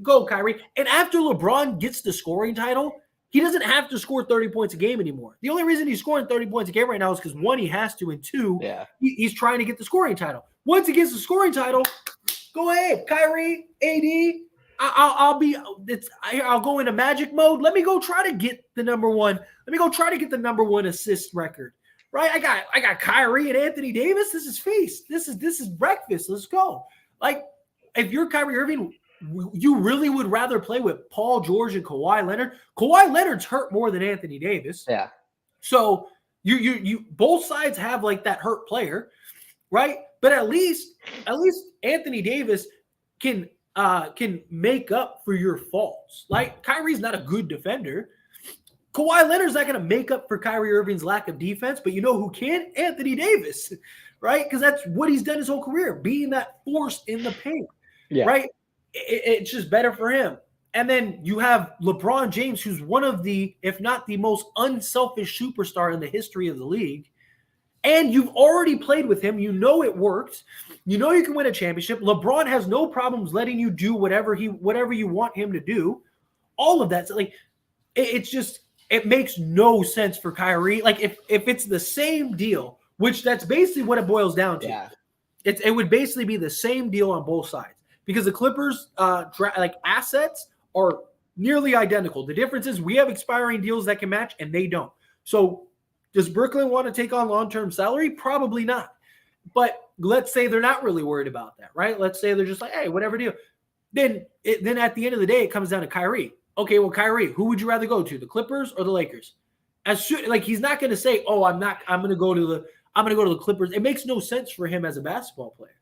Go, Kyrie. And after LeBron gets the scoring title, he doesn't have to score 30 points a game anymore. The only reason he's scoring 30 points a game right now is because, one, he has to, and two, he's trying to get the scoring title. Once he gets the scoring title, go ahead, Kyrie, AD. I'll go into magic mode. Let me go try to get the number one. Let me go try to get the number one assist record. Right, I got Kyrie and Anthony Davis. This is feast. This is breakfast. Let's go. Like, if you're Kyrie Irving, you really would rather play with Paul George and Kawhi Leonard. Kawhi Leonard's hurt more than Anthony Davis. Yeah. So you both sides have like that hurt player, right? But at least Anthony Davis can make up for your faults. Like, Kyrie's not a good defender. Kawhi Leonard's not going to make up for Kyrie Irving's lack of defense, but you know who can? Anthony Davis, right? Because that's what he's done his whole career, being that force in the paint, right? It's just better for him. And then you have LeBron James, who's one of the, if not the most unselfish superstar in the history of the league. And you've already played with him. You know it worked. You know you can win a championship. LeBron has no problems letting you do whatever you want him to do. All of that. So, like, it's just... it makes no sense for Kyrie. Like, if it's the same deal, which that's basically what it boils down to. Yeah. It would basically be the same deal on both sides because the Clippers assets are nearly identical. The difference is we have expiring deals that can match and they don't. So does Brooklyn want to take on long-term salary? Probably not. But let's say they're not really worried about that, right? Let's say they're just like, hey, whatever deal. Then at the end of the day, it comes down to Kyrie. Okay, well, Kyrie, who would you rather go to, the Clippers or the Lakers? He's not going to say, "Oh, I'm going to go to the Clippers." It makes no sense for him as a basketball player.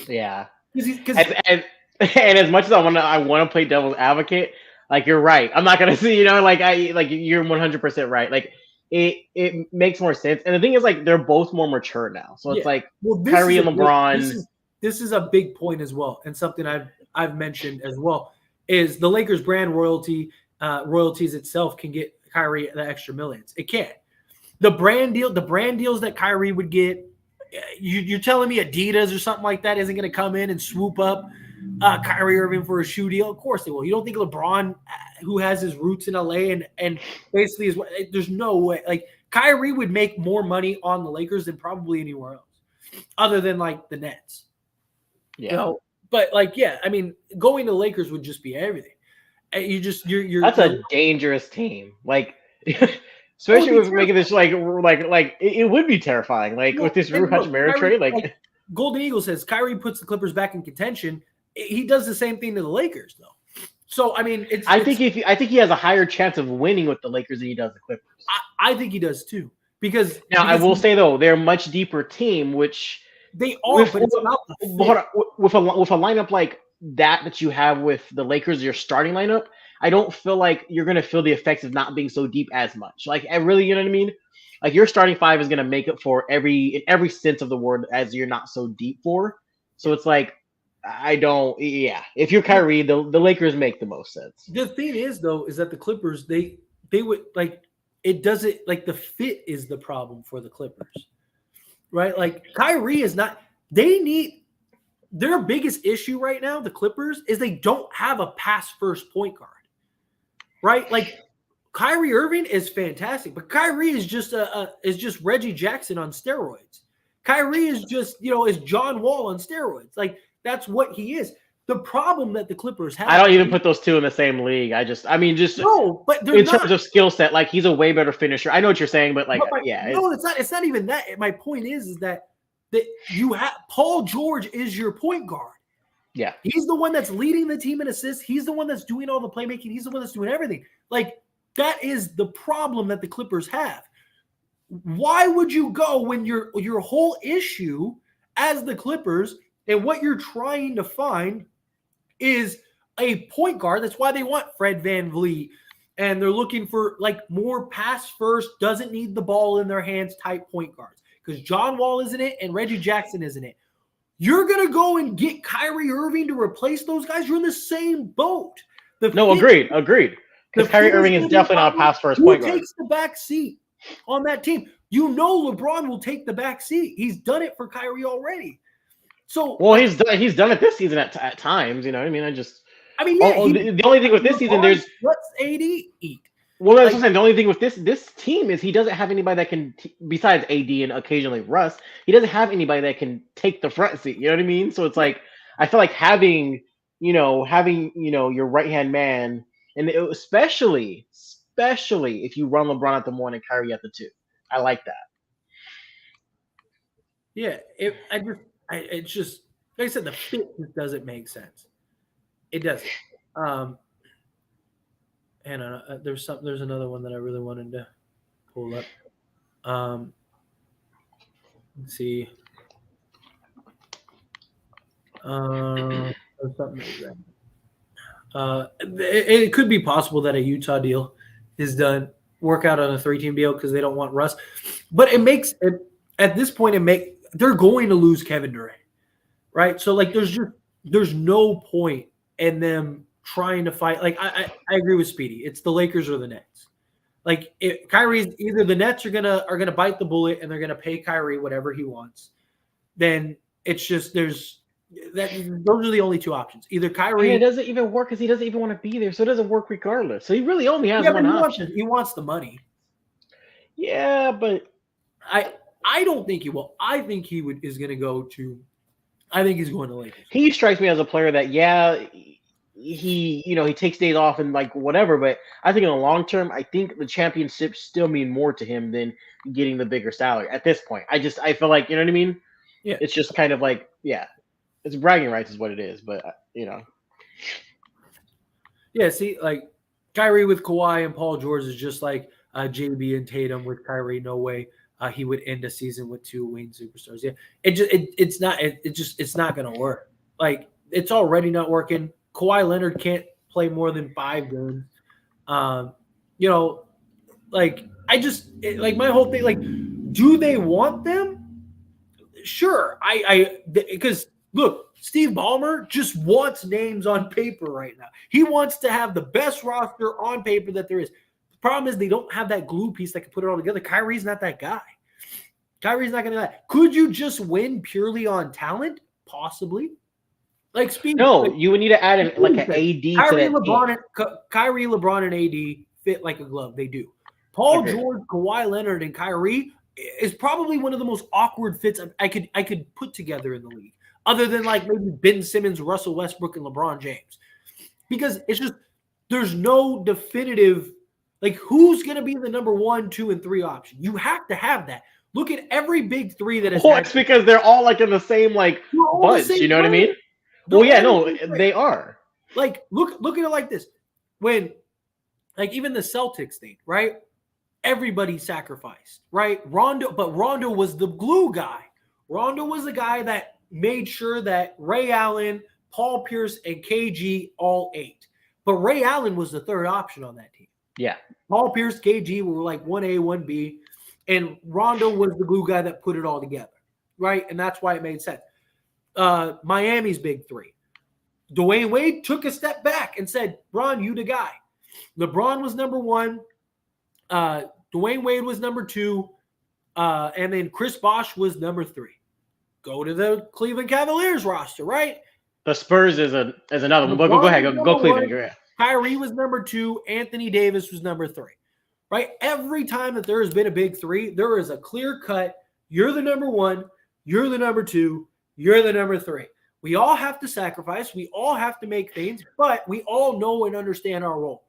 Yeah, and as much as I want to play devil's advocate, like, you're right. I'm not going to see, you're 100% right. Like, it makes more sense. And the thing is, like, they're both more mature now, so it's like, Kyrie and LeBron. This is a big point as well, and something I've mentioned as well. Is the Lakers brand royalties itself can get Kyrie the extra millions. It can't. The brand deals that Kyrie would get, you're telling me Adidas or something like that isn't going to come in and swoop up Kyrie Irving for a shoe deal? Of course they will. You don't think LeBron, who has his roots in LA and basically is, there's no way. Like, Kyrie would make more money on the Lakers than probably anywhere else, other than like the Nets. Yeah. But I mean, going to the Lakers would just be everything. You're that's a dangerous team. Like, especially with making this like it would be terrifying. Like, with this Rui Hachimura trade, like Golden Eagle says, Kyrie puts the Clippers back in contention. He does the same thing to the Lakers, though. So I mean, I think he has a higher chance of winning with the Lakers than he does the Clippers. I think he does too, Now I will say though, they're a much deeper team, which they are, but it's about the fit. With a lineup like that you have with the Lakers, your starting lineup, I don't feel like you're gonna feel the effects of not being so deep as much. Like I really, you know what I mean? Like your starting five is gonna make up for in every sense of the word as you're not so deep for. So it's like I don't. Yeah, if you're Kyrie, the Lakers make the most sense. The thing is, though, is that the Clippers they would like it doesn't like the fit is the problem for the Clippers, right? Like Kyrie is not. They need their biggest issue right now. The Clippers is they don't have a pass first point guard, right? Like Kyrie Irving is fantastic, but Kyrie is just Reggie Jackson on steroids. Kyrie is just is John Wall on steroids. Like that's what he is. The problem that the Clippers have. I don't even put those two in the same league. No, but in terms of skill set, like he's a way better finisher. I know what you're saying, but no, it's not. It's not even that. My point is that you have Paul George is your point guard. Yeah, he's the one that's leading the team in assists. He's the one that's doing all the playmaking. He's the one that's doing everything. Like that is the problem that the Clippers have. Why would you go when your whole issue as the Clippers and what you're trying to find is a point guard? That's why they want Fred VanVleet, and they're looking for like more pass first, doesn't need the ball in their hands type point guards because John Wall isn't it and Reggie Jackson isn't it. You're going to go and get Kyrie Irving to replace those guys? You're in the same boat. Agreed. Because Kyrie Irving is definitely not a pass first point guard. Who takes the back seat on that team? LeBron will take the back seat. He's done it for Kyrie already. So he's done it this season at times. You know what I mean? The only thing with this season, there's what's AD eat. Well, that's what I'm saying. The only thing with this team is he doesn't have anybody that can, besides AD and occasionally Russ, he doesn't have anybody that can take the front seat. You know what I mean? So it's like I feel like having your right hand man, and especially if you run LeBron at the 1 and Kyrie at the 2, I like that. Yeah, it's just like I said, the fit just doesn't make sense. It doesn't. There's another one that I really wanted to pull up. Let's see. It could be possible that a Utah deal is done. Work out on a 3-team deal because they don't want Russ. But it makes it at this point. They're going to lose Kevin Durant, right? So like, there's no point in them trying to fight. Like I agree with Speedy. It's the Lakers or the Nets. Like Kyrie's either the Nets are gonna bite the bullet and they're gonna pay Kyrie whatever he wants. Then it's just those are the only two options. Either Kyrie. It doesn't even work because he doesn't even want to be there, so it doesn't work regardless. So he really only has one option. He wants the money. Yeah, but I don't think he will. I think is going to go to. I think he's going to Lakers. He strikes me as a player that he takes days off and like whatever, but I think in the long term, I think the championships still mean more to him than getting the bigger salary at this point. I feel like, you know what I mean? Yeah. It's just kind of like, it's bragging rights is what it is, but Yeah, see, like Kyrie with Kawhi and Paul George is just like JB and Tatum with Kyrie. No way he would end a season with 2 wing superstars. Yeah, it's not going to work. Like it's already not working. Kawhi Leonard can't play more than 5 games. My whole thing, like, do they want them? Sure. Because look, Steve Ballmer just wants names on paper right now. He wants to have the best roster on paper that there is. The problem is they don't have that glue piece that can put it all together. Kyrie's not that guy. Kyrie's not going to do that. Could you just win purely on talent? Possibly. Like you would need to add an AD to that. Kyrie, LeBron, and AD fit like a glove. They do. Paul George, Kawhi Leonard, and Kyrie is probably one of the most awkward fits I could put together in the league, other than like maybe Ben Simmons, Russell Westbrook, and LeBron James, because it's just there's no definitive like who's going to be the number 1, 2, and 3 option. You have to have that. Look at every big 3 that is. Well, it's because they're all like in the same like bunch. You know what I mean? They are. Like look at it like this. When like even the Celtics thing, right? everybody sacrificed, right? Rondo was the glue guy. Rondo was the guy that made sure that Ray Allen, Paul Pierce, and KG all ate. But Ray Allen was the third option on that team. Yeah. Paul Pierce, KG were like 1A, 1B, and Rondo was the glue guy that put it all together, right? And that's why it made sense. Miami's big three. Dwayne Wade took a step back and said, Bron, you the guy. LeBron was number one. Dwayne Wade was number two. And then Chris Bosh was number three. Go to the Cleveland Cavaliers roster, right? The Spurs is another one. Go ahead. Go Cleveland. Go ahead. Kyrie was number two. Anthony Davis was number three, right? Every time that there has been a big three, there is a clear cut. You're the number one. You're the number two. You're the number three. We all have to sacrifice. We all have to make things, but we all know and understand our role.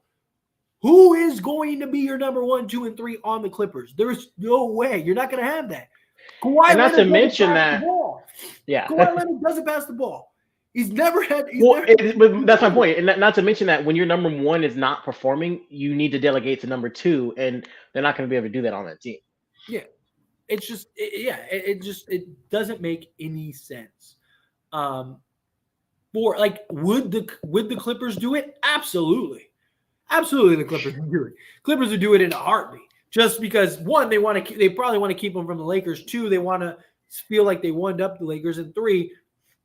Who is going to be your number 1, 2, and 3 on the Clippers? There's no way. You're not going to have that. Kawhi and not Leonard to mention that. Yeah. Kawhi Leonard doesn't pass the ball. He's never had. But that's my point. And not to mention that when your number 1 is not performing, you need to delegate to number 2, and they're not going to be able to do that on that team. Yeah. It's just, it doesn't make any sense. For like, would the Clippers do it? Absolutely. Absolutely, the Clippers would do it. Clippers would do it in a heartbeat. Just because, one, they probably want to keep them from the Lakers. 2, they want to feel like they won up the Lakers. And 3,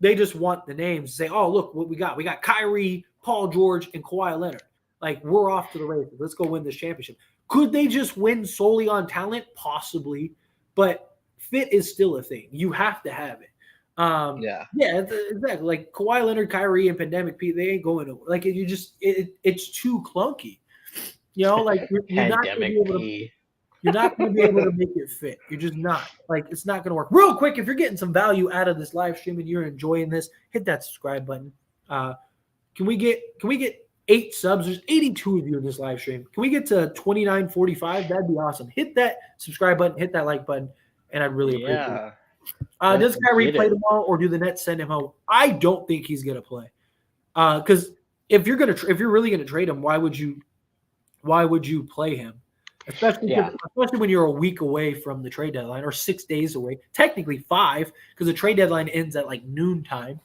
they just want the names to say, oh, look what we got. We got Kyrie, Paul George, and Kawhi Leonard. Like, we're off to the races. Let's go win this championship. Could they just win solely on talent? Possibly. But fit is still a thing. You have to have it. Yeah, exactly. Like Kawhi Leonard, Kyrie, and Pandemic Pete, they ain't going nowhere. Like it's too clunky. You know, like you're not going to be able to make it fit. You're just not. Like it's not going to work. Real quick, if you're getting some value out of this live stream and you're enjoying this, hit that subscribe button. Can we get 8 subs? There's 82 of you in this live stream. Can we get to 2945? That'd be awesome. Hit that subscribe button, hit that like button, and I'd really appreciate it. Does Kyrie play tomorrow, or do the Nets send him home? I don't think he's gonna play. Because if you're really gonna trade him, why would you play him? Especially when you're a week away from the trade deadline, or 6 days away. Technically 5, because the trade deadline ends at like noontime.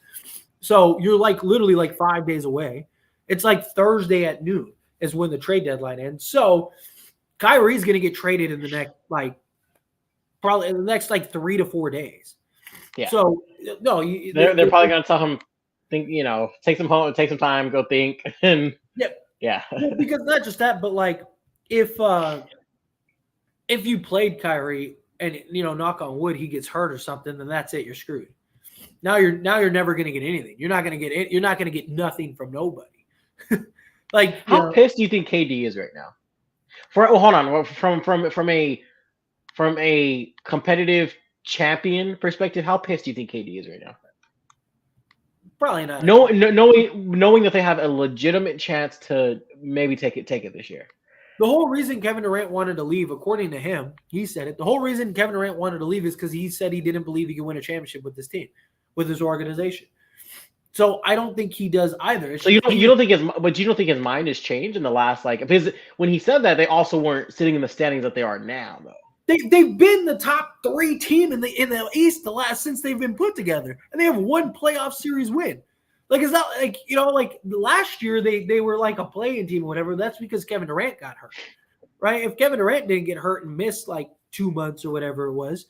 So you're like literally like 5 days away. It's like Thursday at noon is when the trade deadline ends. So Kyrie's gonna get traded in the next probably in the next 3 to 4 days. Yeah. So no, they're probably gonna tell him, think, take some home, take some time, go think, and yeah. Because not just that, but like if you played Kyrie and knock on wood, he gets hurt or something, then that's it. You're screwed. Now you're never gonna get anything. You're not gonna get nothing from nobody. Like how pissed do you think KD is right now? Hold on, from a competitive champion perspective, how pissed do you think KD is right now? Probably not. Knowing that they have a legitimate chance to maybe take it this year. The whole reason Kevin Durant wanted to leave, according to him, he said it. The whole reason Kevin Durant wanted to leave is because he said he didn't believe he could win a championship with this team, with his organization. So I don't think he does either. So you don't think his mind has changed in the last because when he said that, they also weren't sitting in the standings that they are now though. They've been the top 3 team in the East since they've been put together, and they have 1 playoff series win. Like it's not like last year they were like a play-in team or whatever. That's because Kevin Durant got hurt, right? If Kevin Durant didn't get hurt and missed 2 months or whatever it was,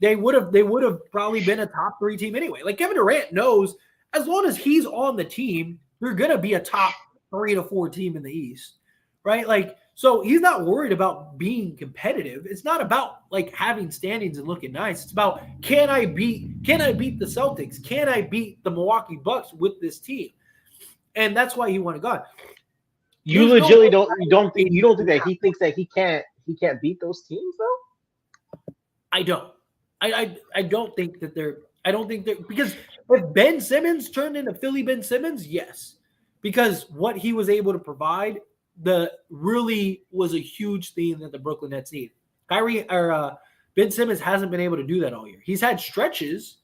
they would have probably been a top 3 team anyway. Like Kevin Durant knows as long as he's on the team, they're gonna be a top 3 to 4 team in the East, right? So he's not worried about being competitive. It's not about having standings and looking nice. It's about can I beat the Celtics? Can I beat the Milwaukee Bucks with this team? And that's why he wanted gone. You legitimately don't think that he thinks that he can't beat those teams though? I don't. I don't think that they're because if Ben Simmons turned into Philly Ben Simmons, yes. Because what he was able to provide really was a huge thing that the Brooklyn Nets need. Ben Simmons hasn't been able to do that all year. He's had stretches,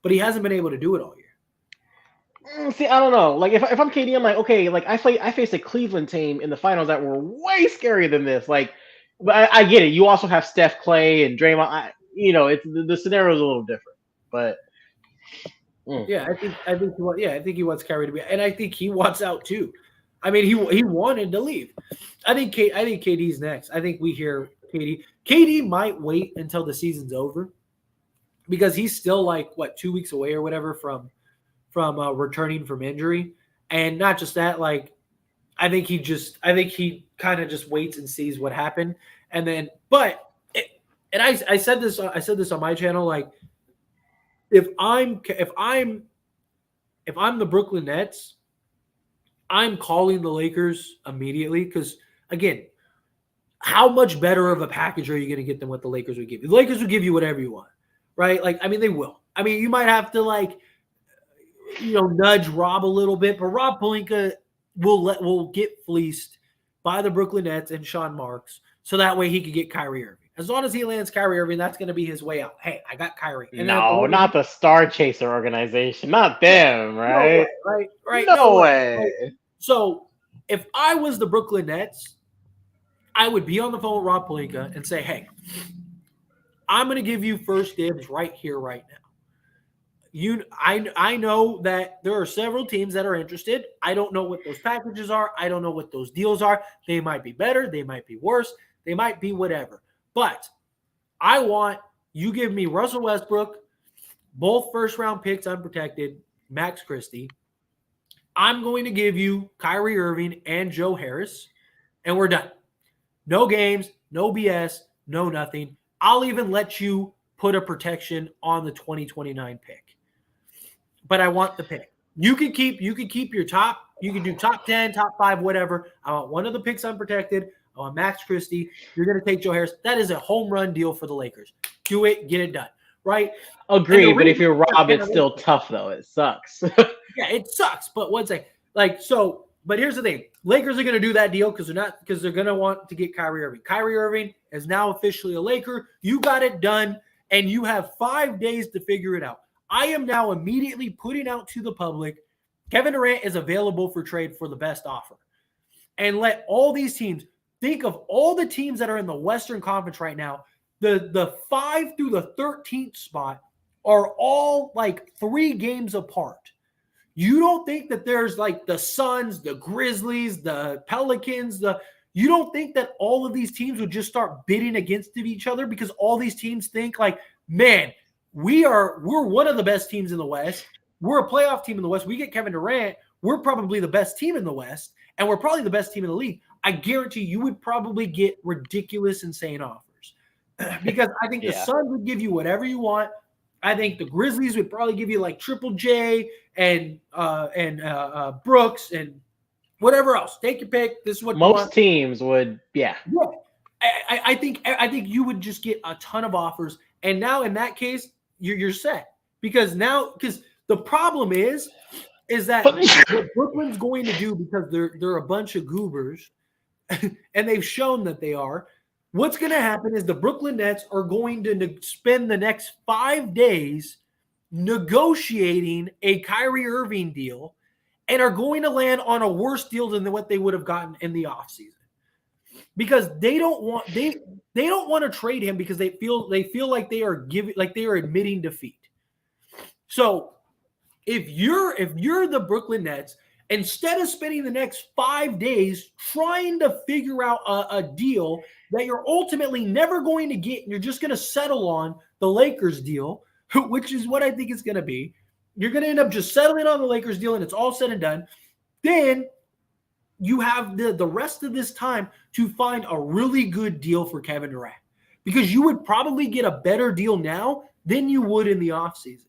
but he hasn't been able to do it all year. See, I don't know. If I'm KD, I'm okay. I faced a Cleveland team in the finals that were way scarier than this. But I get it. You also have Steph, Clay, and Draymond. It's the scenario is a little different. But yeah, I think he wants Kyrie to be, and I think he wants out too. I mean, he wanted to leave. I think KD's next. I think we hear KD. KD might wait until the season's over because he's still like 2 weeks away or whatever from returning from injury, and not just that. Like, I think he kind of just waits and sees what happened, and then. And I said this on my channel. Like, if I'm the Brooklyn Nets, I'm calling the Lakers immediately because, again, how much better of a package are you going to get than what the Lakers would give you? The Lakers would give you whatever you want, right? Like, I mean, they will. I mean, you might have to nudge Rob a little bit, but Rob Pelinka will get fleeced by the Brooklyn Nets and Sean Marks, so that way he could get Kyrie Irving. As long as he lands Kyrie Irving, that's going to be his way out. Hey, I got Kyrie. And no, not the Star Chaser organization, not them, right? No way, right? No way. Right? So, if I was the Brooklyn Nets, I would be on the phone with Rob Pelinka and say, "Hey, I'm going to give you first dibs right here, right now. I know that there are several teams that are interested. I don't know what those packages are. I don't know what those deals are. They might be better. They might be worse. They might be whatever. But I want you give me Russell Westbrook, both first-round picks unprotected, Max Christie. I'm going to give you Kyrie Irving and Joe Harris, and we're done. No games, no BS, no nothing. I'll even let you put a protection on the 2029 pick. But I want the pick. You can keep your top. You can do top 10, top 5, whatever. I want one of the picks unprotected. I want Max Christie. You're going to take Joe Harris. That is a home run deal for the Lakers. Do it. Get it done. Right? Agreed. But if you're Rob, it's still tough, though. It sucks. Yeah, it sucks. But one second. But here's the thing. Lakers are going to do that deal because they're going to want to get Kyrie Irving. Kyrie Irving is now officially a Laker. You got it done, and you have 5 days to figure it out. I am now immediately putting out to the public, Kevin Durant is available for trade for the best offer. And let all these teams think of all the teams that are in the Western Conference right now. The 5 through the 13th spot are all like 3 games apart. You don't think that there's like the Suns, the Grizzlies, the Pelicans, you don't think that all of these teams would just start bidding against each other because all these teams think like, man, we're one of the best teams in the West. We're a playoff team in the West. We get Kevin Durant. We're probably the best team in the West, and we're probably the best team in the league. I guarantee you would probably get ridiculous, insane offers because I think the Suns would give you whatever you want. I think the Grizzlies would probably give you like Triple J and Brooks and whatever else. Take your pick. This is what most teams would. Yeah. I think you would just get a ton of offers, and now in that case, you're set because the problem is that what Brooklyn's going to do because they're a bunch of goobers, and they've shown that they are. What's going to happen is the Brooklyn Nets are going to spend the next 5 days negotiating a Kyrie Irving deal and are going to land on a worse deal than what they would have gotten in the offseason. Because they don't want to trade him because they feel like they are admitting defeat. So if you're the Brooklyn Nets, instead of spending the next 5 days trying to figure out a deal that you're ultimately never going to get, and you're just going to settle on the Lakers deal, which is what I think it's going to be. You're going to end up just settling on the Lakers deal, and it's all said and done. Then you have the rest of this time to find a really good deal for Kevin Durant because you would probably get a better deal now than you would in the offseason.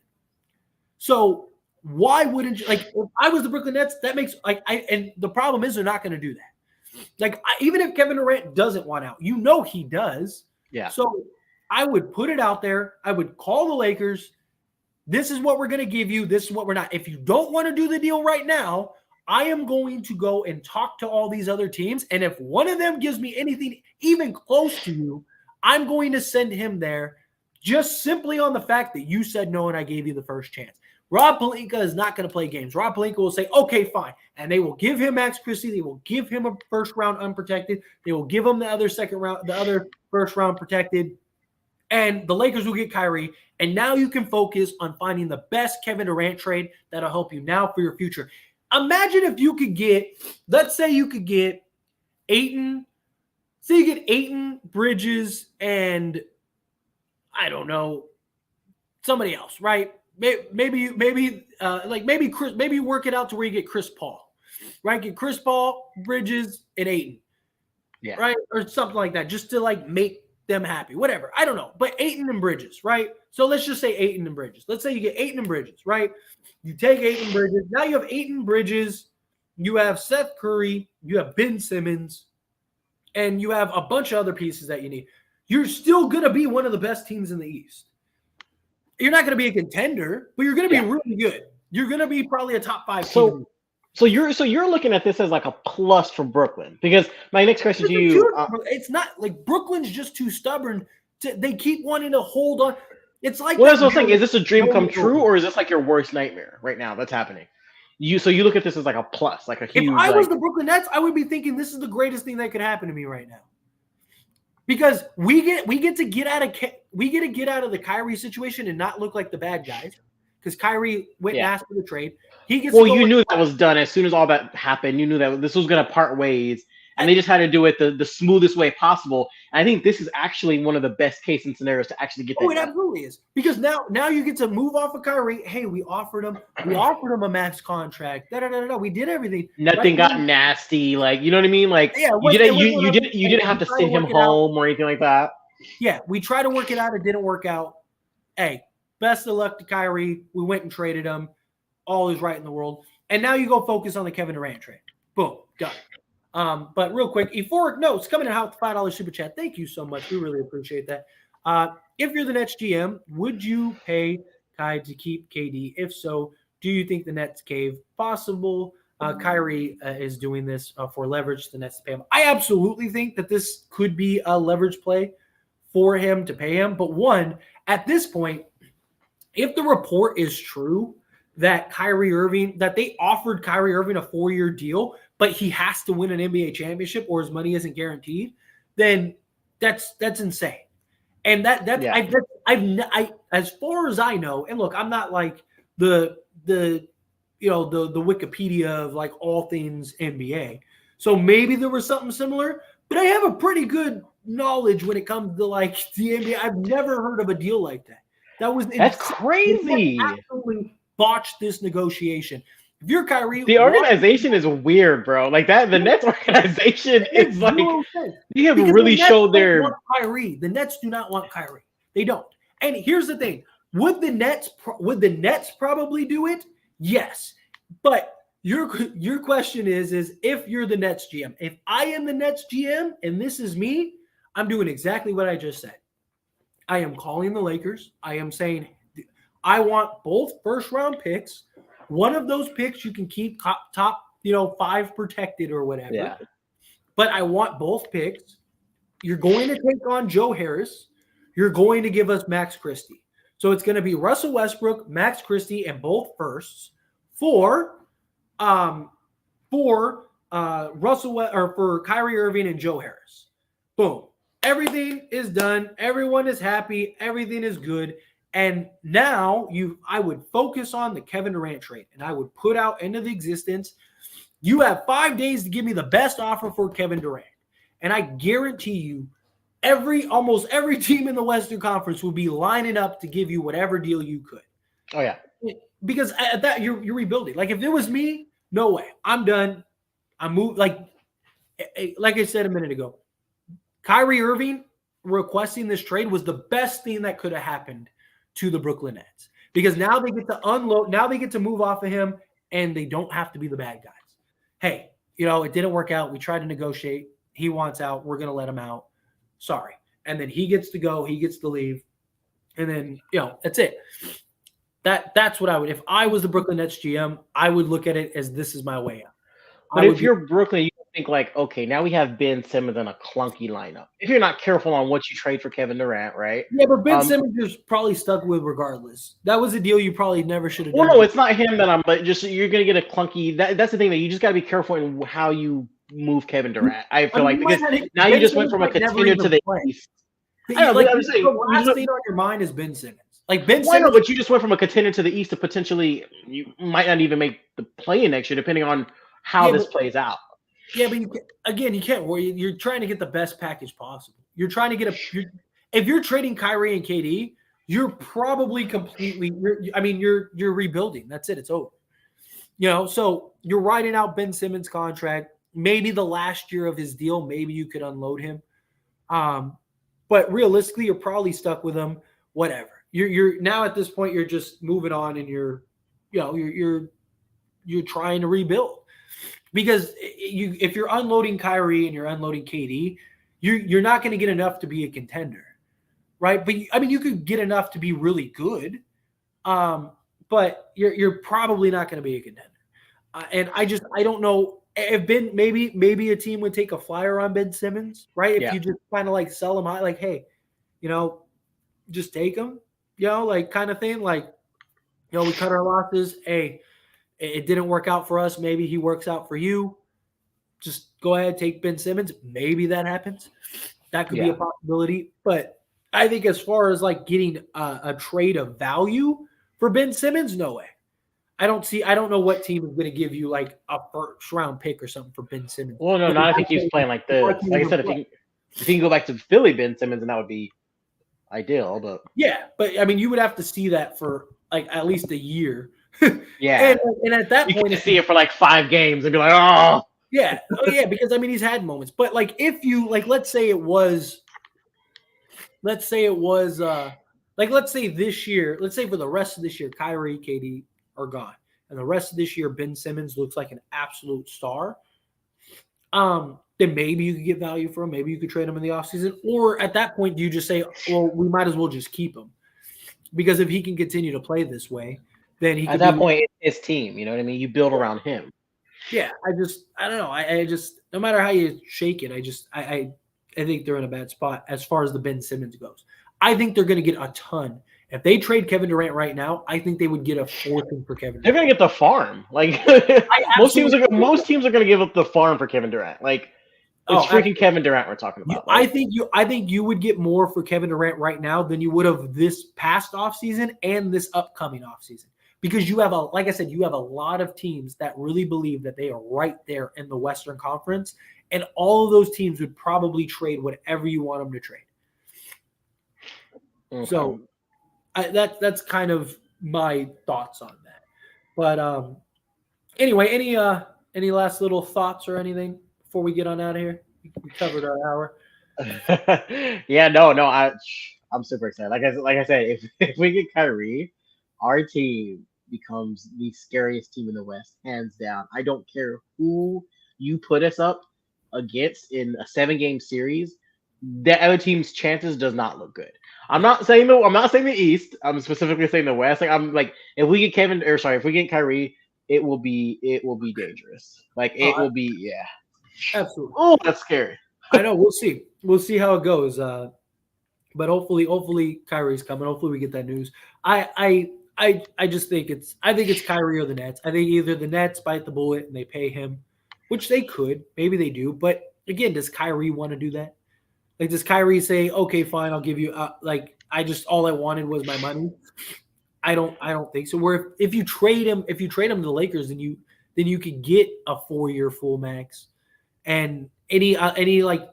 So why wouldn't you, like, if I was the Brooklyn Nets, that makes and the problem is they're not going to do that. Like, even if Kevin Durant doesn't want out, he does. Yeah. So I would put it out there. I would call the Lakers. This is what we're going to give you. This is what we're not. If you don't want to do the deal right now, I am going to go and talk to all these other teams. And if one of them gives me anything even close to you, I'm going to send him there just simply on the fact that you said no and I gave you the first chance. Rob Pelinka is not going to play games. Rob Pelinka will say, okay, fine. And they will give him Max Christie. They will give him a first round unprotected. They will give him the other first round protected. And the Lakers will get Kyrie. And now you can focus on finding the best Kevin Durant trade that'll help you now for your future. Imagine if you could get, let's say you could get Ayton. Say you get Ayton, Bridges, and I don't know, somebody else, right? Maybe you work it out to where you get Chris Paul, right? Get Chris Paul, Bridges, and Ayton, right? Or something like that, just to like make them happy, whatever. I don't know, but Ayton and Bridges, right? So let's just say Ayton and Bridges. Let's say you get Ayton and Bridges, right? You take Ayton and Bridges. Now you have Ayton, Bridges. You have Seth Curry. You have Ben Simmons. And you have a bunch of other pieces that you need. You're still going to be one of the best teams in the East. You're not going to be a contender, but you're going to be really good. You're going to be probably a top 5 team. So you're looking at this as like a plus for Brooklyn, because my next question to you, it's not like Brooklyn's just too stubborn. They keep wanting to hold on. It's like, well, that's what I'm saying. Is this a dream come true, or is this like your worst nightmare right now that's happening? So you look at this as like a plus, like a huge. If I was the Brooklyn Nets, I would be thinking this is the greatest thing that could happen to me right now. Because we get to get out of the Kyrie situation and not look like the bad guys. Because Kyrie went and asked for the trade. You knew that was done as soon as all that happened. You knew that this was going to part ways, and they just had to do it the smoothest way possible. And I think this is actually one of the best case scenarios to actually get that. Oh, it absolutely is. Because now you get to move off of Kyrie. Hey, we offered him a max contract. We did everything. Nothing got nasty. Like, you know what I mean? Like, you didn't have to send him home or anything like that. Yeah, we tried to work it out. It didn't work out. Hey, best of luck to Kyrie. We went and traded him. All is right in the world. And now you go focus on the Kevin Durant trade. Boom, done. But real quick, Euphoric Notes coming in out with $5 super chat. Thank you so much. We really appreciate that. If you're the Nets GM, would you pay Kai to keep KD? If so, do you think the Nets cave? Possible. Kyrie is doing this for leverage. The Nets to pay him. I absolutely think that this could be a leverage play for him to pay him. But one, at this point, if the report is true that they offered Kyrie Irving a 4-year deal, but he has to win an NBA championship or his money isn't guaranteed, then that's insane. And I as far as I know, and look, I'm not like the Wikipedia of like all things NBA. So maybe there was something similar, but I have a pretty good knowledge when it comes to like the NBA. I've never heard of a deal like that. That's crazy. Absolutely botched this negotiation. If you're Kyrie, the organization is weird, bro. Like that, the Nets organization is like you have really showed their Kyrie. The Nets do not want Kyrie. They don't. And here's the thing: would the Nets probably do it? Yes. But your question is if you're the Nets GM. If I am the Nets GM and this is me, I'm doing exactly what I just said. I am calling the Lakers. I am saying I want both first-round picks. One of those picks you can keep top 5 protected or whatever. Yeah. But I want both picks. You're going to take on Joe Harris. You're going to give us Max Christie. So it's going to be Russell Westbrook, Max Christie, and both firsts for for Kyrie Irving and Joe Harris. Boom. Everything is done. Everyone is happy. Everything is good. And now I would focus on the Kevin Durant trade, and I would put out into the existence, you have 5 days to give me the best offer for Kevin Durant. And I guarantee you, almost every team in the Western Conference will be lining up to give you whatever deal you could. Oh, yeah. Because at that, you're rebuilding. Like, if it was me, no way. I'm done. I moved. Like I said a minute ago, Kyrie Irving requesting this trade was the best thing that could have happened to the Brooklyn Nets, because now they get to unload. Now they get to move off of him, and they don't have to be the bad guys. Hey, it didn't work out. We tried to negotiate. He wants out. We're going to let him out. Sorry. And then he gets to go. He gets to leave. And then, that's it. That's what I would. If I was the Brooklyn Nets GM, I would look at it as this is my way out. But if you're Brooklyn, you think like, okay, now we have Ben Simmons in a clunky lineup. If you're not careful on what you trade for Kevin Durant, right? Yeah, but Ben Simmons is probably stuck with regardless. That was a deal you probably never should have done. Well, no, it's not him that I'm, but just you're gonna get a clunky. That's the thing that you just got to be careful in how you move Kevin Durant. I feel like because now you just went from a contender to the East. I know, like, but I'm saying, the last thing on your mind is Ben Simmons. Like Ben Simmons. Simmons, But you just went from a contender to the East to potentially you might not even make the play-in next year, depending on how this plays out. Yeah, but you can't worry. You're trying to get the best package possible. You're trying to get if you're trading Kyrie and KD, you're probably completely. You're rebuilding. That's it. It's over. So you're riding out Ben Simmons' contract. Maybe the last year of his deal, maybe you could unload him. But realistically, you're probably stuck with him. Whatever. You're now at this point, you're just moving on, and you're trying to rebuild. Because if you're unloading Kyrie and you're unloading KD, you're not going to get enough to be a contender, right? But you could get enough to be really good, but you're probably not going to be a contender. And I don't know if maybe a team would take a flyer on Ben Simmons, right? If you just kind of like sell him high, like, hey, just take him, like kind of thing, like, we cut our losses. Hey, it didn't work out for us. Maybe he works out for you. Just go ahead, take Ben Simmons. Maybe that happens. That could be a possibility. But I think as far as like getting a trade of value for Ben Simmons, no way. I don't know what team is going to give you like a first round pick or something for Ben Simmons. Well, no, not if he keeps playing like this. Like I said, if he can go back to Philly Ben Simmons, and that would be ideal. But you would have to see that for like at least a year. Yeah, and at that point, you see it for like 5 games and be like, oh, yeah, because he's had moments. But like, if you like, let's say this year, let's say for the rest of this year, Kyrie, KD are gone, and the rest of this year, Ben Simmons looks like an absolute star. Then maybe you could get value for him. Maybe you could trade him in the offseason. Or at that point, do you just say, well, we might as well just keep him? Because if he can continue to play this way, then he could at that point, it's his team. You know what I mean? You build around him. Yeah, I don't know. I just, no matter how you shake it, I think they're in a bad spot as far as the Ben Simmons goes. I think they're going to get a ton. If they trade Kevin Durant right now, I think they would get a fortune for Kevin Durant. They're going to get the farm. Like most teams are going to give up the farm for Kevin Durant. Like it's freaking Kevin Durant we're talking about. I think you would get more for Kevin Durant right now than you would have this past offseason and this upcoming offseason. Because you have a lot of teams that really believe that they are right there in the Western Conference, and all of those teams would probably trade whatever you want them to trade. Okay. So that's kind of my thoughts on that. But anyway, any last little thoughts or anything before we get on out of here? We covered our hour. Yeah, no, I'm super excited. Like I said, if we get Kyrie, our team becomes the scariest team in the West, hands down. I don't care who you put us up against in a 7-game series. The other team's chances does not look good. I'm not saying the East. I'm specifically saying the West. Like I'm like, if we get Kyrie, it will be dangerous. Like it will be, absolutely. Oh, that's scary. I know. We'll see. We'll see how it goes. But hopefully Kyrie's coming. Hopefully we get that news. I just think it's Kyrie or the Nets. I think either the Nets bite the bullet and they pay him, which they could. Maybe they do. But again, does Kyrie want to do that? Like, does Kyrie say, okay, fine, I'll give you all I wanted was my money? I don't think so. Where if you trade him to the Lakers, then you could get a 4-year full max, and any like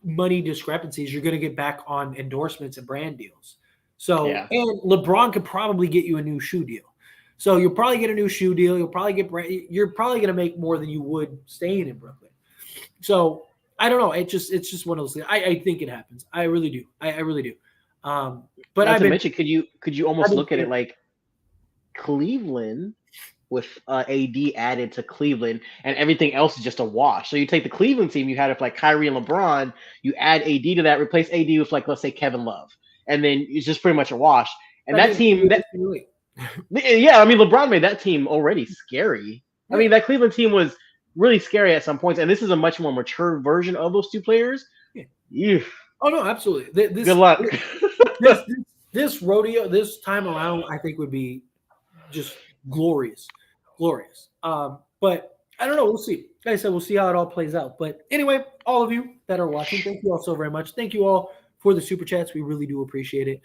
money discrepancies you're going to get back on endorsements and brand deals. So and LeBron could probably get you a new shoe deal. So you'll probably get a new shoe deal. You're probably going to make more than you would staying in Brooklyn. So I don't know. It's just one of those things. I think it happens. I really do. I really do. But I mention, could you almost look at it like Cleveland with AD added to Cleveland, and everything else is just a wash. So you take the Cleveland team you had of like Kyrie and LeBron, you add AD to that, replace AD with like, let's say Kevin Love, and then it's just pretty much a wash. And LeBron made that team already scary. I mean, that Cleveland team was really scary at some points. And this is a much more mature version of those two players. Yeah. Yeah. Oh no, absolutely. Good luck. This, this rodeo this time around, I think would be just glorious, glorious. But I don't know. We'll see. Like I said, we'll see how it all plays out. But anyway, all of you that are watching, thank you all so very much. Thank you all for the super chats. We really do appreciate it.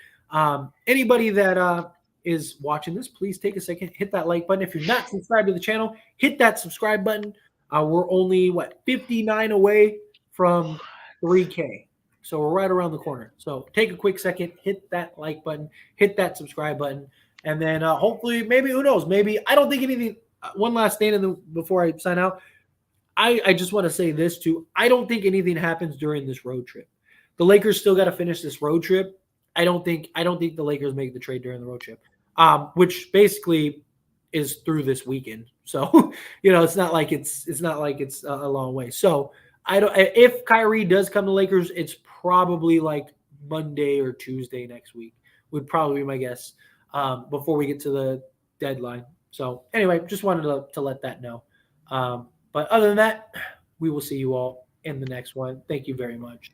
Anybody that is watching this, please take a second, hit that like button. If you're not subscribed to the channel, hit that subscribe button. We're only 59 away from 3K. So we're right around the corner. So take a quick second, hit that like button, hit that subscribe button, and then hopefully, maybe, who knows, maybe, I don't think anything, one last thing before I sign out, I just want to say this too. I don't think anything happens during this road trip. The Lakers still got to finish this road trip. I don't think the Lakers make the trade during the road trip, which basically is through this weekend. So, it's not like it's a long way. So I don't. If Kyrie does come to Lakers, it's probably like Monday or Tuesday next week. Would probably be my guess before we get to the deadline. So anyway, just wanted to let that know. But other than that, we will see you all in the next one. Thank you very much.